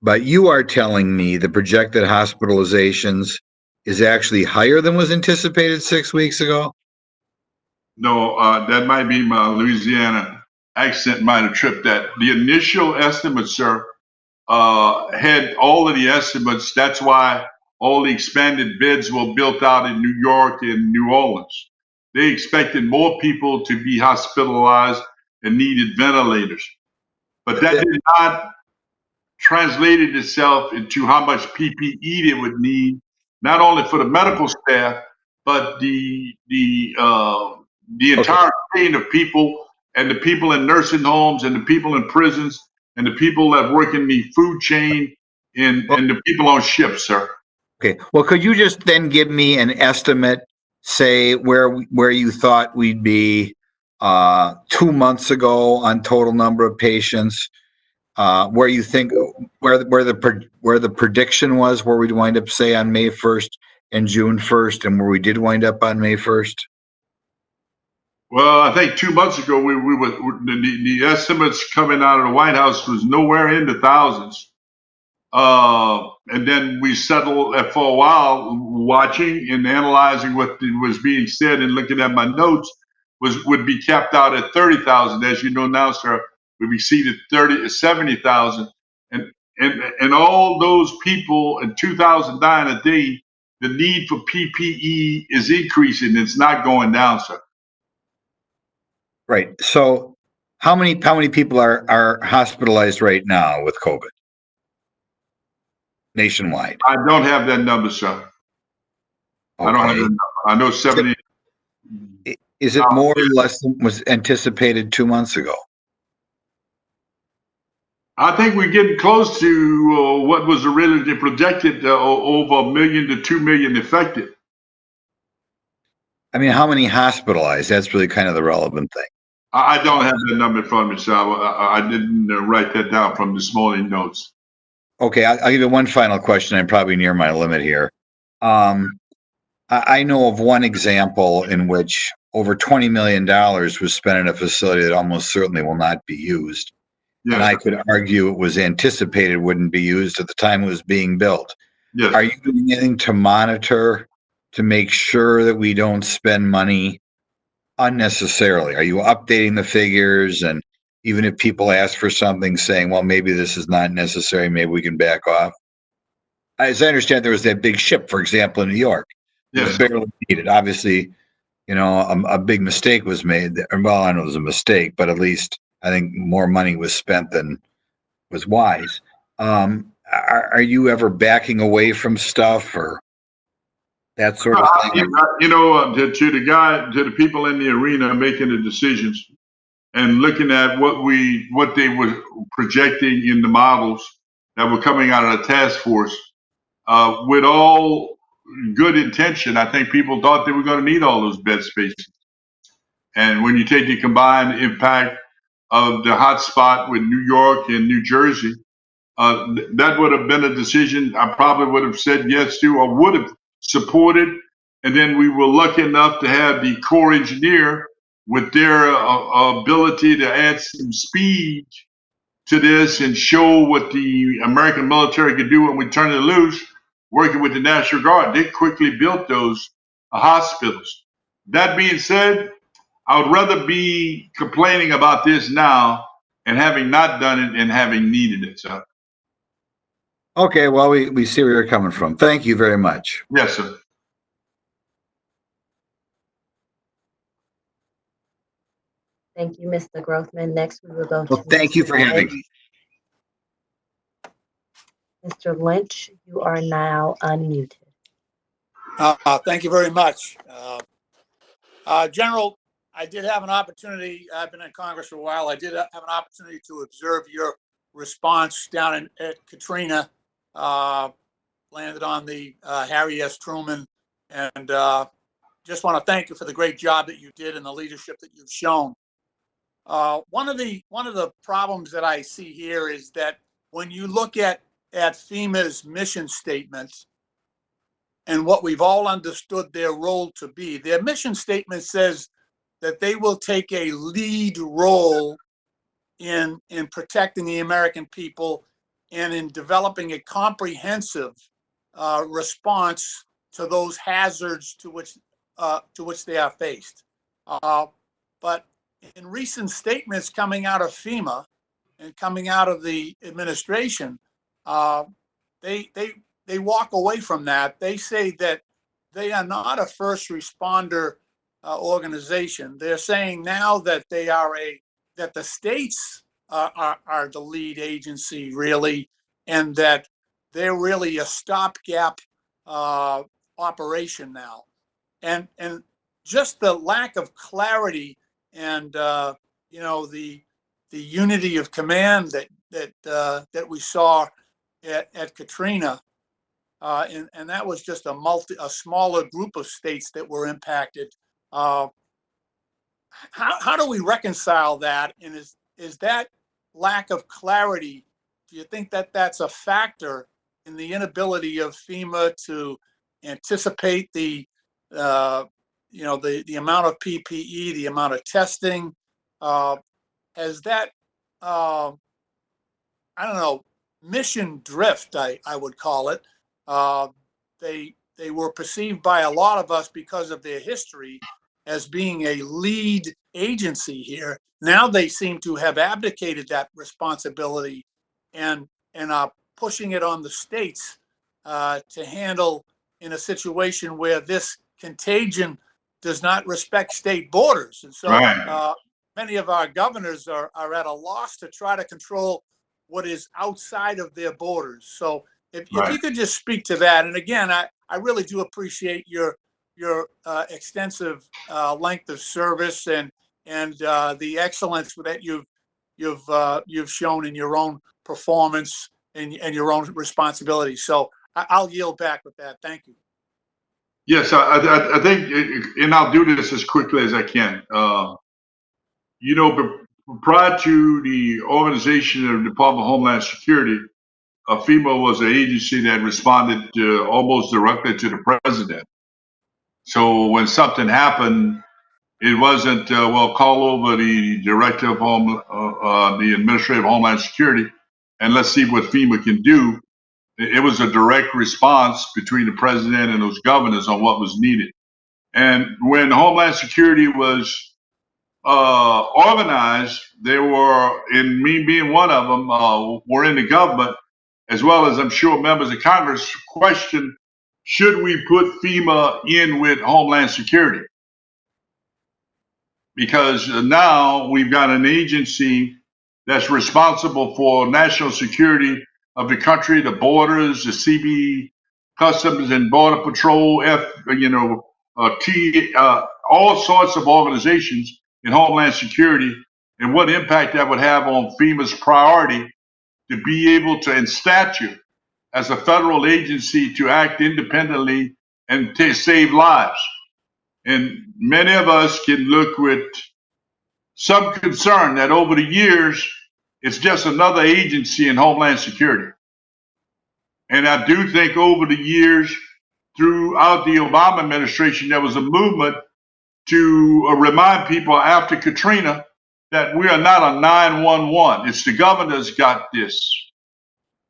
But you are telling me the projected hospitalizations is actually higher than was anticipated 6 weeks ago? No, that might be my Louisiana accent might have tripped that. The initial estimate, sir, had all of the estimates. That's why all the expanded beds were built out in New York and New Orleans. They expected more people to be hospitalized and needed ventilators. But that did not translate itself into how much PPE they would need, not only for the medical staff, but the entire chain of people, and the people in nursing homes, and the people in prisons, and the people that work in the food chain, and the people on ships, sir. Okay. Well, could you just then give me an estimate, say where you thought we'd be 2 months ago on total number of patients, where you think where the prediction was, where we'd wind up, say, on May 1st and June 1st, and where we did wind up on May 1st? Well, I think 2 months ago we were the estimates coming out of the White House was nowhere in the thousands. And then we settled for a while, watching and analyzing what was being said and looking at my notes, would be capped out at 30,000. As you know now, sir, we've exceeded 70,000. And all those people, and 2,000 dying a day, the need for PPE is increasing. It's not going down, sir. Right. So how many people are hospitalized right now with COVID nationwide? I don't have that number, sir. Okay. I don't have that number. I know 70. Is it more or less than was anticipated 2 months ago? I think we're getting close to what was originally projected, over 1 million to 2 million affected. I mean, how many hospitalized? That's really kind of the relevant thing. I don't have that number in front of me, so I didn't write that down from this morning notes. Okay, I'll give you one final question. I'm probably near my limit here. I know of one example in which over $20 million was spent in a facility that almost certainly will not be used. Yes. And I could argue it was anticipated wouldn't be used at the time it was being built. Yes. Are you doing anything to monitor to make sure that we don't spend money unnecessarily? Are you updating the figures, and even if people ask for something, saying, well, maybe this is not necessary, maybe we can back off? As I understand, there was that big ship, for example, in New York. Yes. It was barely needed. Obviously, you know, a big mistake was made. Well, I know it was a mistake, but at least I think more money was spent than was wise. Are you ever backing away from stuff or that sort of thing? You know, to the people in the arena making the decisions and looking at what they were projecting in the models that were coming out of the task force, with all good intention, I think people thought they were going to need all those bed spaces. And when you take the combined impact of the hot spot with New York and New Jersey, that would have been a decision I probably would have said yes to, or would have supported. And then we were lucky enough to have the Corps engineer with their ability to add some speed to this and show what the American military could do when we turn it loose, working with the National Guard. They quickly built those hospitals. That being said, I would rather be complaining about this now and having not done it and having needed it, sir. Okay, well, we see where you're coming from. Thank you very much. Yes, sir. Thank you, Mr. Grothman. Next, we will go Well, to thank you Mr. for having Lynch. me. Mr. Lynch, you are now unmuted. Thank you very much. General, I did have an opportunity, I've been in Congress for a while, I did have an opportunity to observe your response down at Katrina, landed on the Harry S. Truman, and just want to thank you for the great job that you did and the leadership that you've shown. One of the problems that I see here is that when you look at FEMA's mission statements, and what we've all understood their role to be. Their mission statement says that they will take a lead role in protecting the American people and in developing a comprehensive response to those hazards to which they are faced. But in recent statements coming out of FEMA and coming out of the administration, they walk away from that. They say that they are not a first responder organization. They're saying now that that the states are the lead agency really, and that they're really a stopgap operation now. And just the lack of clarity and the unity of command that we saw at Katrina. And that was just a smaller group of states that were impacted. How do we reconcile that? And is that lack of clarity, do you think that that's a factor in the inability of FEMA to anticipate the amount of PPE, the amount of testing? Has that, I don't know, mission drift, I would call it. They were perceived by a lot of us because of their history as being a lead agency here. Now they seem to have abdicated that responsibility and are pushing it on the states to handle in a situation where this contagion does not respect state borders. And so many of our governors are at a loss to try to control what is outside of their borders. So if you could just speak to that. And again, I really do appreciate your extensive length of service and the excellence that you've shown in your own performance and your own responsibility. So I'll yield back with that. Thank you. Yes, I think, and I'll do this as quickly as I can. Prior to the organization of the Department of Homeland Security, FEMA was an agency that responded almost directly to the president. So when something happened, it wasn't, call over the director of the Administrative Homeland Security, and let's see what FEMA can do. It was a direct response between the president and those governors on what was needed. And when Homeland Security was organized, they were, and me being one of them, were in the government, as well as I'm sure members of Congress question, should we put FEMA in with Homeland Security? Because now we've got an agency that's responsible for national security of the country, the borders, the CB, Customs and Border Patrol, all sorts of organizations in Homeland Security, and what impact that would have on FEMA's priority to be able to, in statute, as a federal agency, to act independently and to save lives. And many of us can look with some concern that over the years, it's just another agency in Homeland Security. And I do think over the years, throughout the Obama administration, there was a movement to remind people after Katrina that we are not a 911. It's the governors got this.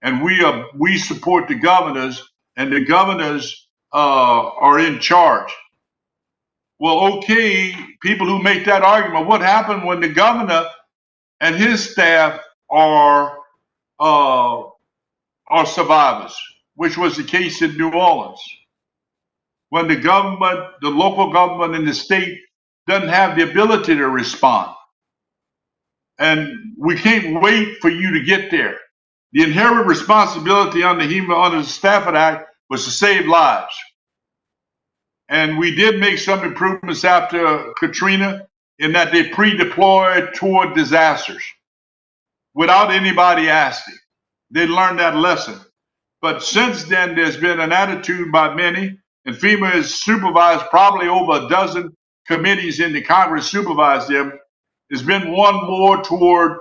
And we support the governors, and the governors are in charge. Well, okay, people who make that argument, what happened when the governor and his staff are survivors, which was the case in New Orleans, when the government, the local government and the state doesn't have the ability to respond. And we can't wait for you to get there. The inherent responsibility under the Stafford Act was to save lives. And we did make some improvements after Katrina in that they pre-deployed toward disasters without anybody asking. They learned that lesson. But since then, there's been an attitude by many, and FEMA has supervised probably over a dozen committees in the Congress supervised them. There's been one more toward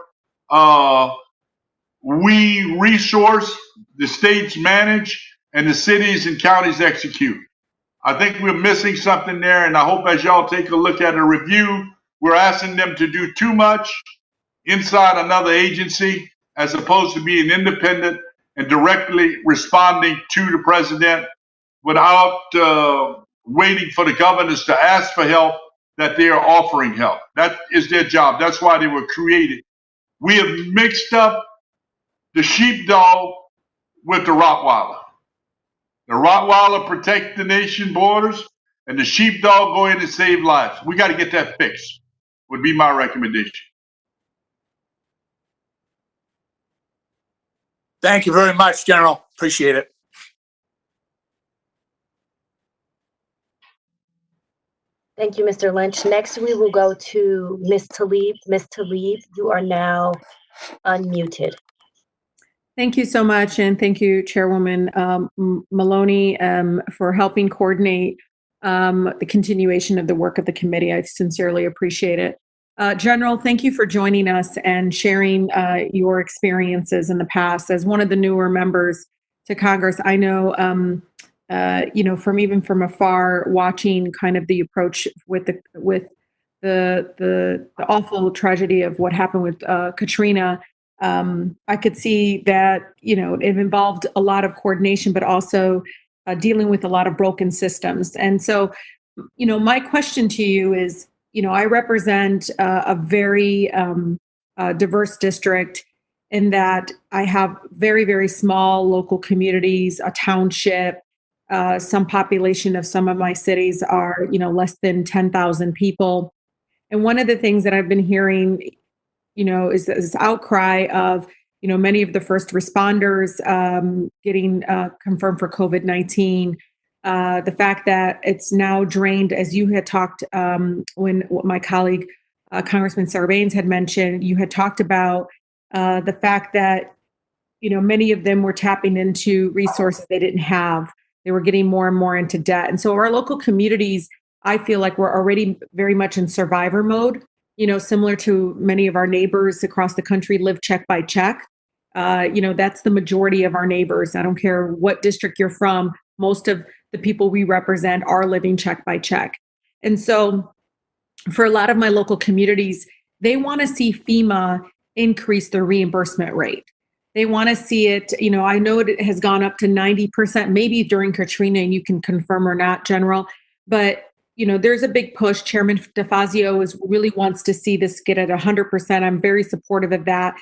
we resource, the states manage, and the cities and counties execute. I think we're missing something there, and I hope as y'all take a look at a review, we're asking them to do too much inside another agency as opposed to being independent and directly responding to the president without waiting for the governors to ask for help, that they are offering help. That is their job. That's why they were created. We have mixed up the sheepdog with the Rottweiler. The Rottweiler protect the nation borders, and the sheepdog go in and save lives. We got to get that fixed, would be my recommendation. Thank you very much, General. Appreciate it. Thank you, Mr. Lynch. Next, we will go to Ms. Tlaib. Ms. Tlaib, you are now unmuted. Thank you so much, and thank you, Chairwoman Maloney, for helping coordinate the continuation of the work of the committee. I sincerely appreciate it. General, thank you for joining us and sharing your experiences in the past. As one of the newer members to Congress, I know, from afar, watching kind of the approach with the awful tragedy of what happened with Katrina. I could see that, it involved a lot of coordination, but also dealing with a lot of broken systems. And so, my question to you is, I represent a very diverse district in that I have very, very small local communities, a township. Some population of some of my cities are, less than 10,000 people. And one of the things that I've been hearing, is this outcry of, many of the first responders getting confirmed for COVID-19. The fact that it's now drained, as you had talked, when my colleague, Congressman Sarbanes had mentioned, you had talked about the fact that, many of them were tapping into resources they didn't have. They were getting more and more into debt. And so our local communities, I feel like we're already very much in survivor mode, similar to many of our neighbors across the country live check by check. That's the majority of our neighbors. I don't care what district you're from. Most of the people we represent are living check by check. And so for a lot of my local communities, they want to see FEMA increase their reimbursement rate. They want to see it, I know it has gone up to 90%, maybe during Katrina, and you can confirm or not, General, but there's a big push. Chairman DeFazio really wants to see this get at 100%. I'm very supportive of that.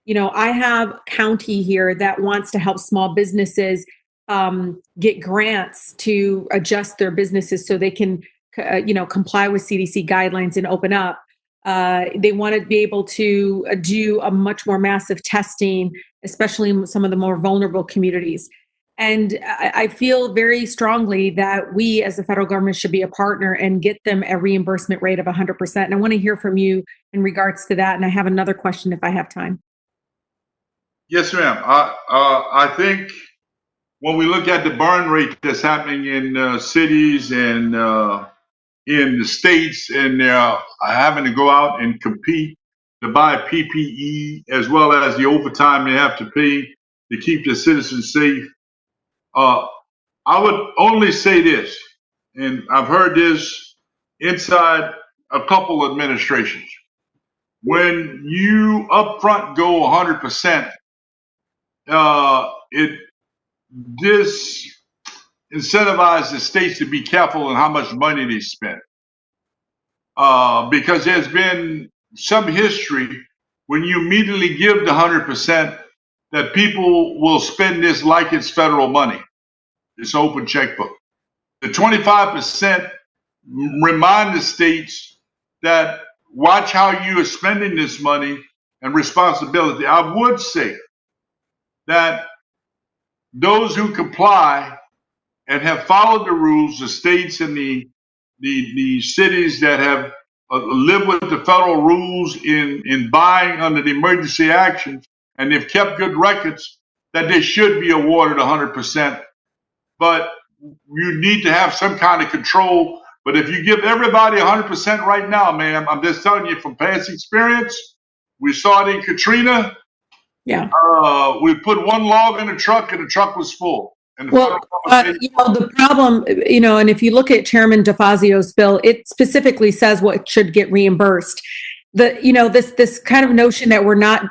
I have county here that wants to help small businesses get grants to adjust their businesses so they can, comply with CDC guidelines and open up. They want to be able to do a much more massive testing, especially in some of the more vulnerable communities. And I feel very strongly that we as the federal government should be a partner and get them a reimbursement rate of 100%. And I want to hear from you in regards to that. And I have another question if I have time. Yes, ma'am. I think when we look at the burn rate that's happening in cities and in the states, and they're having to go out and compete to buy PPE as well as the overtime they have to pay to keep their citizens safe. I would only say this, and I've heard this inside a couple administrations. When you upfront go 100%, it disincentivizes states to be careful in how much money they spend. because there's been some history when you immediately give the 100% that people will spend this like it's federal money. It's open checkbook. The 25% remind the states that watch how you are spending this money and responsibility. I would say that those who comply and have followed the rules, the states and the cities that have lived with the federal rules in buying under the emergency actions, and they've kept good records, that they should be awarded 100%. But you need to have some kind of control. But if you give everybody 100% right now, ma'am, I'm just telling you from past experience, we saw it in Katrina. Yeah. We put one log in a truck and the truck was full. And the problem, and if you look at Chairman DeFazio's bill, it specifically says what should get reimbursed. This kind of notion that we're not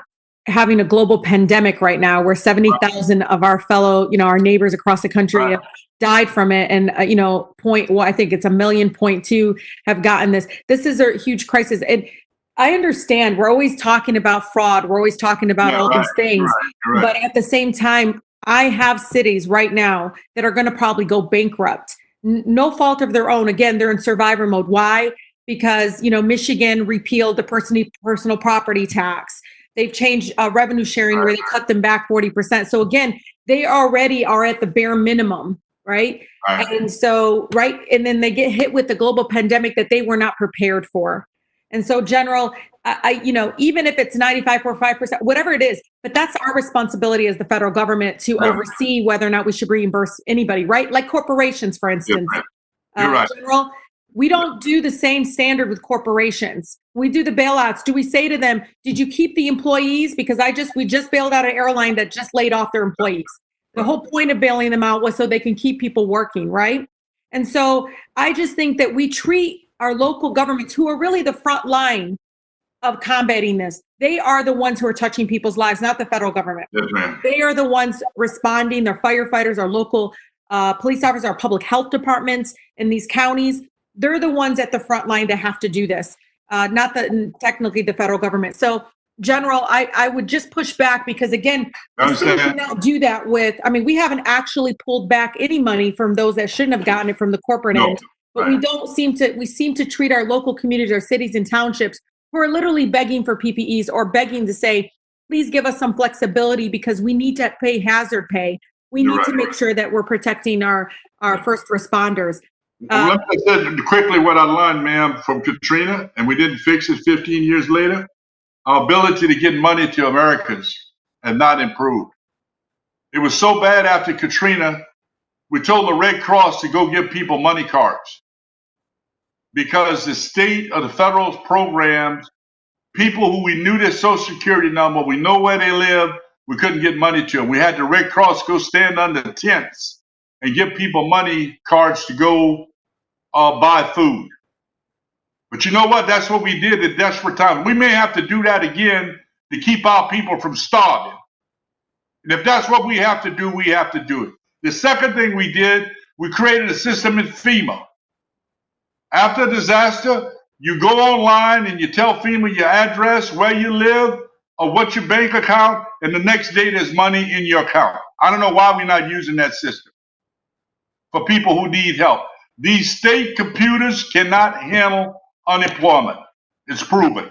having a global pandemic right now, where 70,000 of our fellow, our neighbors across the country have died from it, and I think it's 1.2 million have gotten this. This is a huge crisis, and I understand we're always talking about fraud, we're always talking about all these things, but at the same time, I have cities right now that are going to probably go bankrupt. No fault of their own. Again, they're in survivor mode. Why? Because, Michigan repealed the personal property tax. They've changed revenue sharing where they cut them back 40%. So again, they already are at the bare minimum, right? And so, and then they get hit with the global pandemic that they were not prepared for. And so, General, even if it's 95.5%, whatever it is, but that's our responsibility as the federal government to oversee whether or not we should reimburse anybody, right? Like corporations, for instance. You're right. General, we don't do the same standard with corporations. We do the bailouts. Do we say to them, did you keep the employees? Because we just bailed out an airline that just laid off their employees. The whole point of bailing them out was so they can keep people working, right? And so I just think that we treat our local governments, who are really the front line of combating this, they are the ones who are touching people's lives, not the federal government. Yes, ma'am. They are the ones responding. They're firefighters, our local police officers, our public health departments in these counties. They're the ones at the front line to have to do this, not technically the federal government. So, General, I would just push back because, again, we cannot do that with, we haven't actually pulled back any money from those that shouldn't have gotten it from the corporate end. But we seem to treat our local communities, our cities and townships who are literally begging for PPEs or begging to say, please give us some flexibility because we need to pay hazard pay. We need to make sure that we're protecting our first responders. Let me say quickly what I learned, ma'am, from Katrina, and we didn't fix it 15 years later. Our ability to get money to Americans has not improved. It was so bad after Katrina, we told the Red Cross to go give people money cards. Because the state or the federal programs, people who we knew their social security number, we know where they live, we couldn't get money to them. We had the Red Cross go stand under tents and give people money cards to go buy food. But you know what? That's what we did at desperate times. We may have to do that again to keep our people from starving. And if that's what we have to do, we have to do it. The second thing we did, we created a system in FEMA. After a disaster, you go online and you tell FEMA your address, where you live, or what's your bank account, and the next day there's money in your account. I don't know why we're not using that system for people who need help. These state computers cannot handle unemployment. It's proven.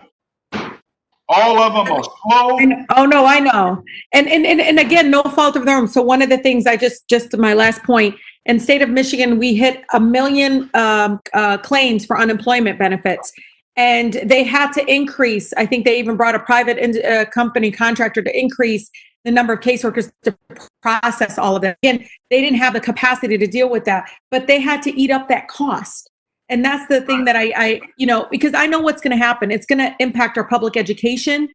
All of them are slow. Oh no, I know. And again, no fault of their own. So one of the things just my last point, in state of Michigan, we hit 1 million claims for unemployment benefits. And they had to increase, I think they even brought a private company contractor to increase the number of caseworkers to process all of that. Again, they didn't have the capacity to deal with that, but they had to eat up that cost. And that's the thing that I because I know what's going to happen. It's going to impact our public education.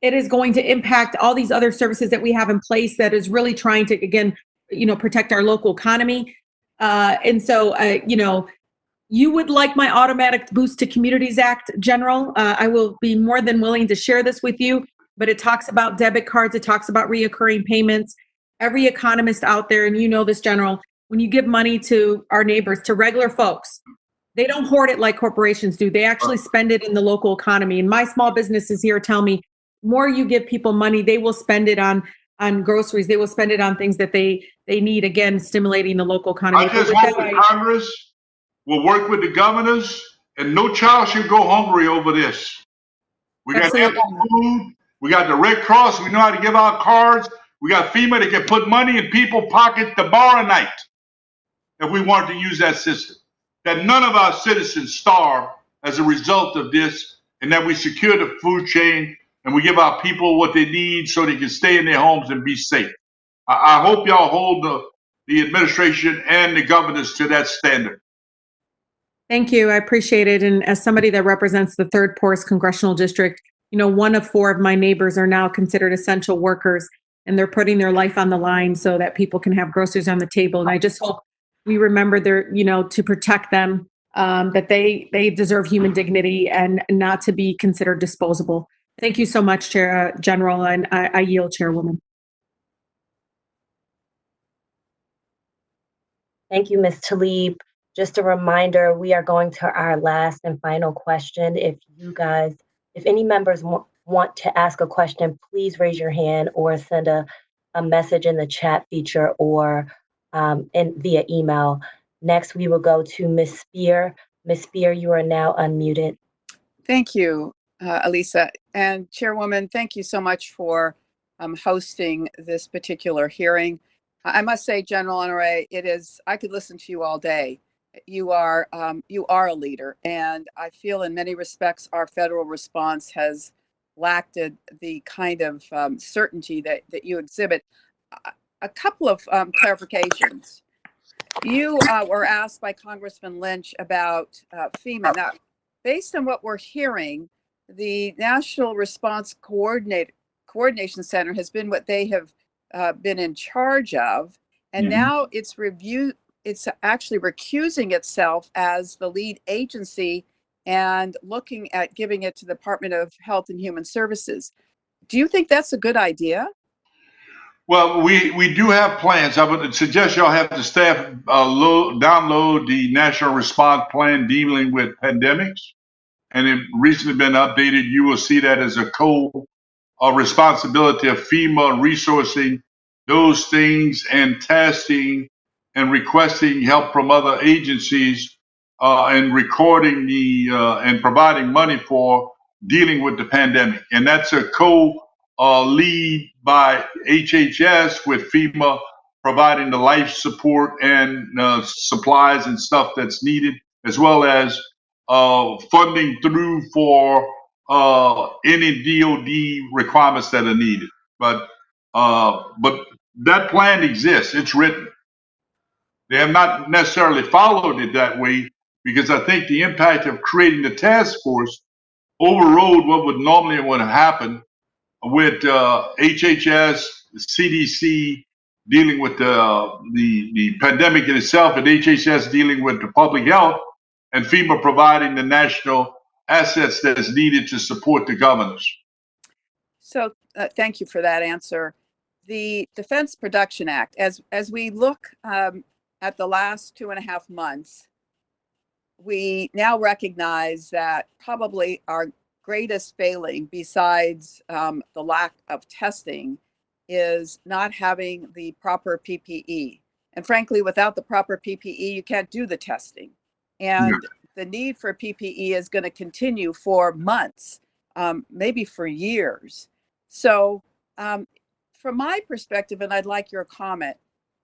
It is going to impact all these other services that we have in place that is really trying to, again, protect our local economy. And so, you would like my automatic boost to Communities Act, General. I will be more than willing to share this with you, but it talks about debit cards. It talks about reoccurring payments. Every economist out there, and you know this, General, when you give money to our neighbors, to regular folks, They don't hoard it like corporations do. They actually spend it in the local economy. And my small businesses here tell me, more you give people money, they will spend it on groceries. They will spend it on things that they need, again, stimulating the local economy. I just hope that Congress will work with the governors, and no child should go hungry over this. We got ample food. We got the Red Cross. We know how to give out cards. We got FEMA that can put money in people's pockets to borrow a night if we wanted to use that system. That none of our citizens starve as a result of this, and that we secure the food chain and we give our people what they need so they can stay in their homes and be safe. I hope y'all hold the administration and the governors to that standard. Thank you. I appreciate it. And as somebody that represents the 3rd poorest congressional district, 1 of 4 of my neighbors are now considered essential workers, and they're putting their life on the line so that people can have groceries on the table. And I just hope we remember to protect them, that they deserve human dignity and not to be considered disposable. Thank you so much, General, and I yield, Chairwoman. Thank you, Ms. Tlaib. Just a reminder, we are going to our last and final question. If any members want to ask a question, please raise your hand or send a message in the chat feature or via email. Next, we will go to Ms. Spear. Ms. Spear, you are now unmuted. Thank you, Elisa. And Chairwoman, thank you so much for hosting this particular hearing. I must say, General Honoré, I could listen to you all day. You are a leader, and I feel in many respects our federal response has lacked the kind of certainty that you exhibit. A couple of clarifications. You were asked by Congressman Lynch about FEMA. Now, based on what we're hearing, the National Response Coordination Center has been what they have been in charge of, and now it's actually recusing itself as the lead agency and looking at giving it to the Department of Health and Human Services. Do you think that's a good idea? Well, we do have plans. I would suggest y'all have the staff download the National Response Plan dealing with pandemics, and it recently been updated. You will see that as a responsibility of FEMA resourcing those things and testing and requesting help from other agencies and recording and providing money for dealing with the pandemic. And that's a lead by HHS with FEMA providing the life support and supplies and stuff that's needed, as well as funding through for any DOD requirements that are needed. But that plan exists. It's written. They have not necessarily followed it that way because I think the impact of creating the task force overrode what would normally would happen with HHS, CDC dealing with the pandemic in itself, and HHS dealing with the public health, and FEMA providing the national assets that is needed to support the governors. So thank you for that answer. The Defense Production Act, as we look at the last 2.5 months, we now recognize that probably our greatest failing, besides the lack of testing, is not having the proper PPE. And frankly, without the proper PPE, you can't do the testing. And the need for PPE is going to continue for months, maybe for years. So from my perspective, and I'd like your comment,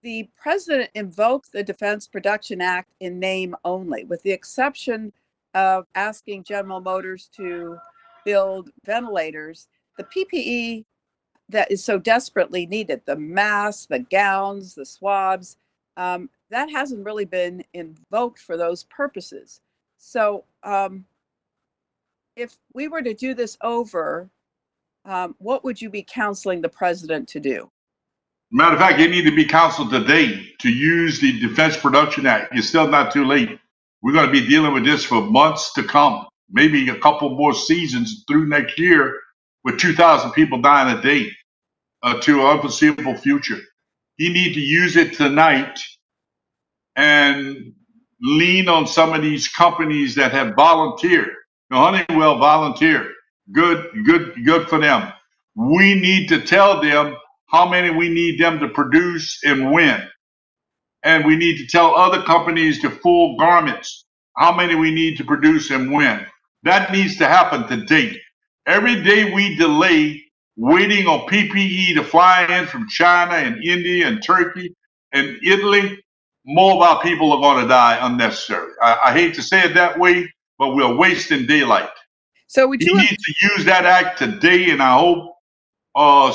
the president invoked the Defense Production Act in name only, with the exception of asking General Motors to build ventilators. The PPE that is so desperately needed, the masks, the gowns, the swabs, that hasn't really been invoked for those purposes. So if we were to do this over, what would you be counseling the president to do? Matter of fact, it need to be counseled today to use the Defense Production Act. It's still not too late. We're going to be dealing with this for months to come, maybe a couple more seasons through next year, with 2,000 people dying a day to an unforeseeable future. He need to use it tonight and lean on some of these companies that have volunteered. Now, Honeywell volunteered. Good for them. We need to tell them how many we need them to produce and when. And we need to tell other companies to full garments how many we need to produce and when. That needs to happen today. Every day we delay waiting on PPE to fly in from China and India and Turkey and Italy, more of our people are going to die unnecessarily. I hate to say it that way, but we're wasting daylight. So would you He needs to use that act today, and I hope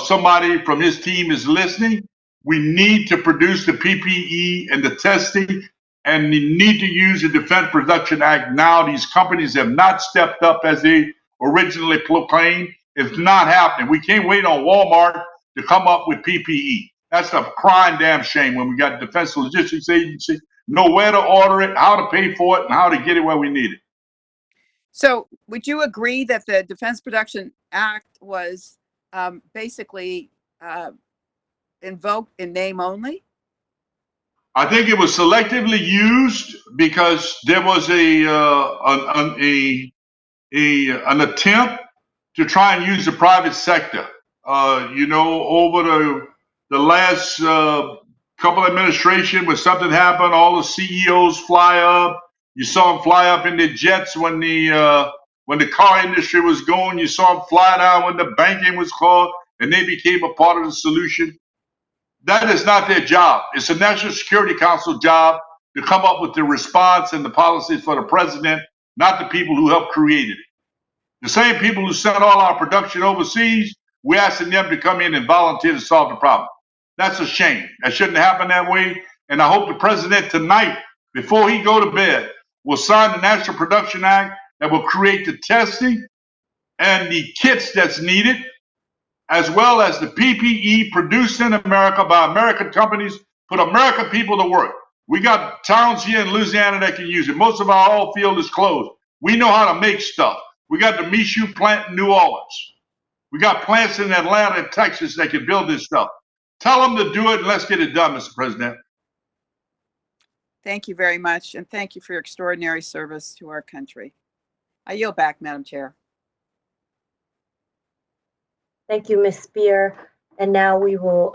somebody from his team is listening. We need to produce the PPE and the testing, and we need to use the Defense Production Act now. These companies have not stepped up as they originally proclaimed. It's not happening. We can't wait on Walmart to come up with PPE. That's a crying damn shame when we got Defense Logistics Agency, know where to order it, how to pay for it, and how to get it where we need it. So would you agree that the Defense Production Act was basically invoked in name only? I think it was selectively used because there was an attempt to try and use the private sector. Over the last couple administration, when something happened, all the CEOs fly up. You saw them fly up in their jets when the car industry was going. You saw them fly down when the banking was called, and they became a part of the solution. That is not their job. It's the National Security Council job to come up with the response and the policies for the president, not the people who helped create it. The same people who sent all our production overseas, we're asking them to come in and volunteer to solve the problem. That's a shame. That shouldn't happen that way. And I hope the president tonight, before he go to bed, will sign the National Production Act that will create the testing and the kits that's needed, as well as the PPE produced in America by American companies, put American people to work. We got towns here in Louisiana that can use it. Most of our oil field is closed. We know how to make stuff. We got the Michoud plant in New Orleans. We got plants in Atlanta and Texas that can build this stuff. Tell them to do it and let's get it done, Mr. President. Thank you very much, and thank you for your extraordinary service to our country. I yield back, Madam Chair. Thank you, Ms. Spear. And now we will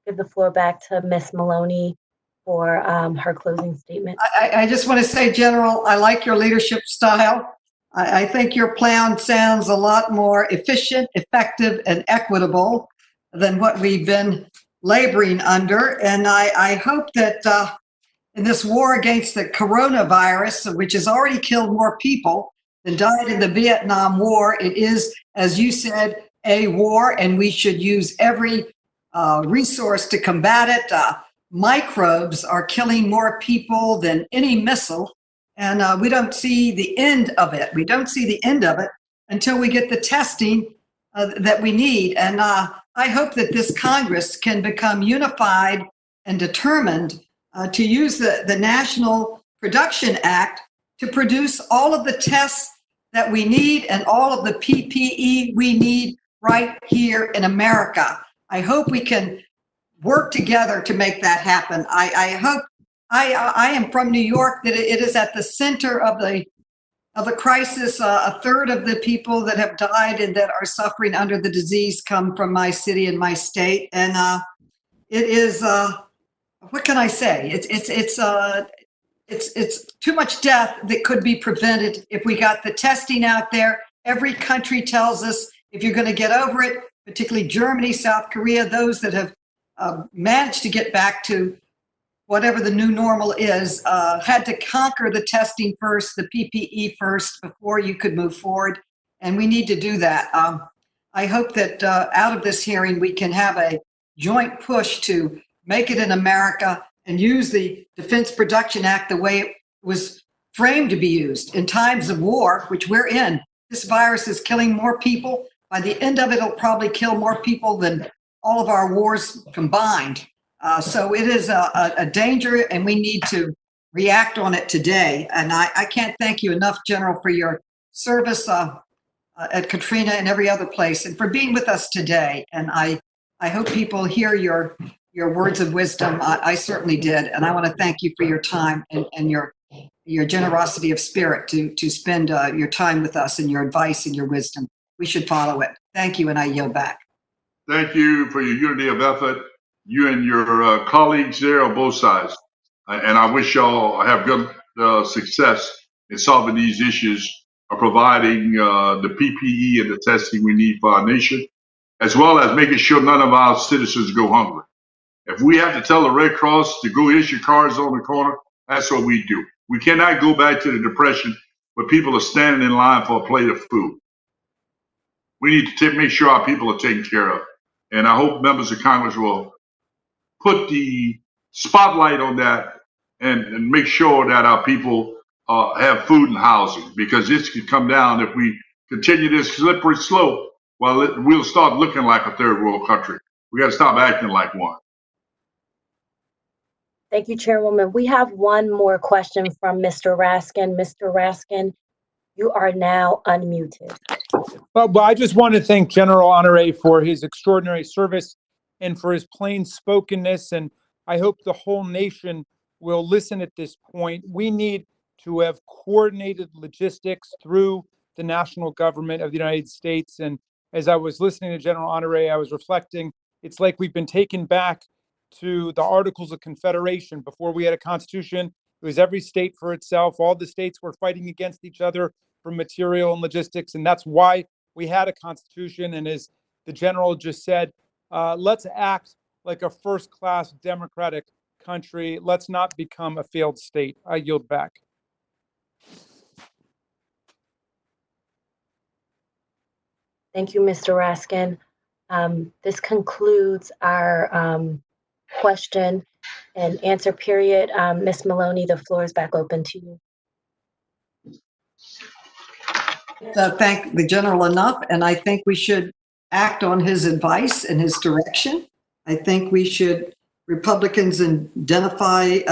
give the floor back to Ms. Maloney for her closing statement. I just want to say, General, I like your leadership style. I think your plan sounds a lot more efficient, effective, and equitable than what we've been laboring under. And I hope that in this war against the coronavirus, which has already killed more people than died in the Vietnam War, it is, as you said, a war, and we should use every resource to combat it. Microbes are killing more people than any missile, and we don't see the end of it. We don't see the end of it until we get the testing that we need. And I hope that this Congress can become unified and determined to use the National Production Act to produce all of the tests that we need and all of the PPE we need right here in America. I hope we can work together to make that happen. I hope I am from New York, that it is at the center of the crisis. A third of the people that have died and that are suffering under the disease come from my city and my state. And it is, what can I say? It's too much death that could be prevented if we got the testing out there. Every country tells us if you're going to get over it, particularly Germany, South Korea, those that have managed to get back to whatever the new normal is, had to conquer the testing first, the PPE first, before you could move forward. And we need to do that. I hope that out of this hearing, we can have a joint push to make it in America and use the Defense Production Act the way it was framed to be used in times of war, which we're in. This virus is killing more people. By the end of it, it'll probably kill more people than all of our wars combined. So it is a danger, and we need to react on it today. And I can't thank you enough, General, for your service at Katrina and every other place, and for being with us today. And I hope people hear your words of wisdom. I certainly did. And I want to thank you for your time and your your generosity of spirit to spend your time with us and your advice and your wisdom. We should follow it. Thank you, and I yield back. Thank you for your unity of effort, you and your colleagues there on both sides. And I wish y'all have good success in solving these issues of providing the PPE and the testing we need for our nation, as well as making sure none of our citizens go hungry. If we have to tell the Red Cross to go issue cards on the corner, that's what we do. We cannot go back to the Depression where people are standing in line for a plate of food. We need to make sure our people are taken care of. And I hope members of Congress will put the spotlight on that and make sure that our people have food and housing, because this could come down if we continue this slippery slope. Well, we'll start looking like a third world country. We got to stop acting like one. Thank you, Chairwoman. We have one more question from Mr. Raskin. Mr. Raskin, you are now unmuted. Well, I just want to thank General Honoré for his extraordinary service and for his plain spokenness. And I hope the whole nation will listen at this point. We need to have coordinated logistics through the national government of the United States. And as I was listening to General Honoré, I was reflecting, it's like we've been taken back to the Articles of Confederation. Before we had a constitution, it was every state for itself. All the states were fighting against each other for material and logistics. And that's why we had a constitution. And as the general just said, let's act like a first-class democratic country. Let's not become a failed state. I yield back. Thank you, Mr. Raskin. This concludes our question and answer period. Ms. Maloney, the floor is back open to you. Thank the general enough, and I think we should act on his advice and his direction. I think we should, Republicans and Democrats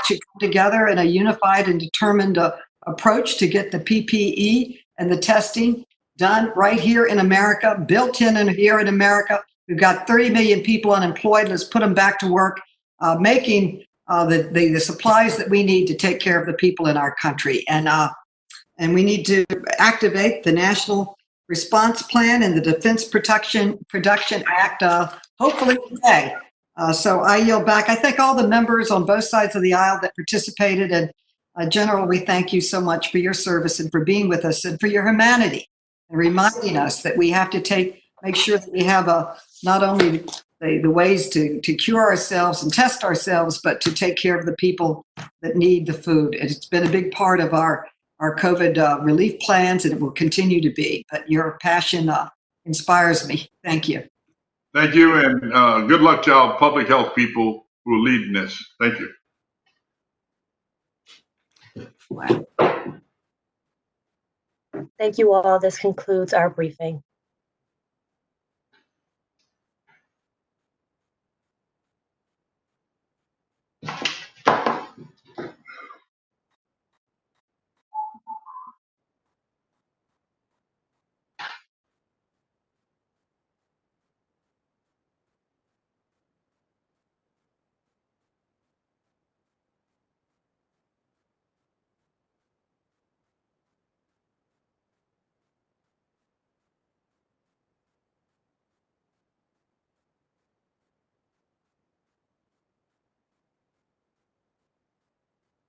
should come together in a unified and determined approach to get the PPE and the testing done right here in America, built in here in America. We've got 30 million people unemployed. Let's put them back to work, making the supplies that we need to take care of the people in our country. And we need to activate the National Response Plan and the Defense Production Act, hopefully today. So I yield back. I thank all the members on both sides of the aisle that participated. And General, we thank you so much for your service and for being with us and for your humanity and reminding us that we have to make sure that we have not only the ways to cure ourselves and test ourselves, but to take care of the people that need the food. It's been a big part of our COVID relief plans, and it will continue to be. But your passion inspires me. Thank you. Thank you, and good luck to our public health people who are leading this. Thank you. Thank you all. This concludes our briefing.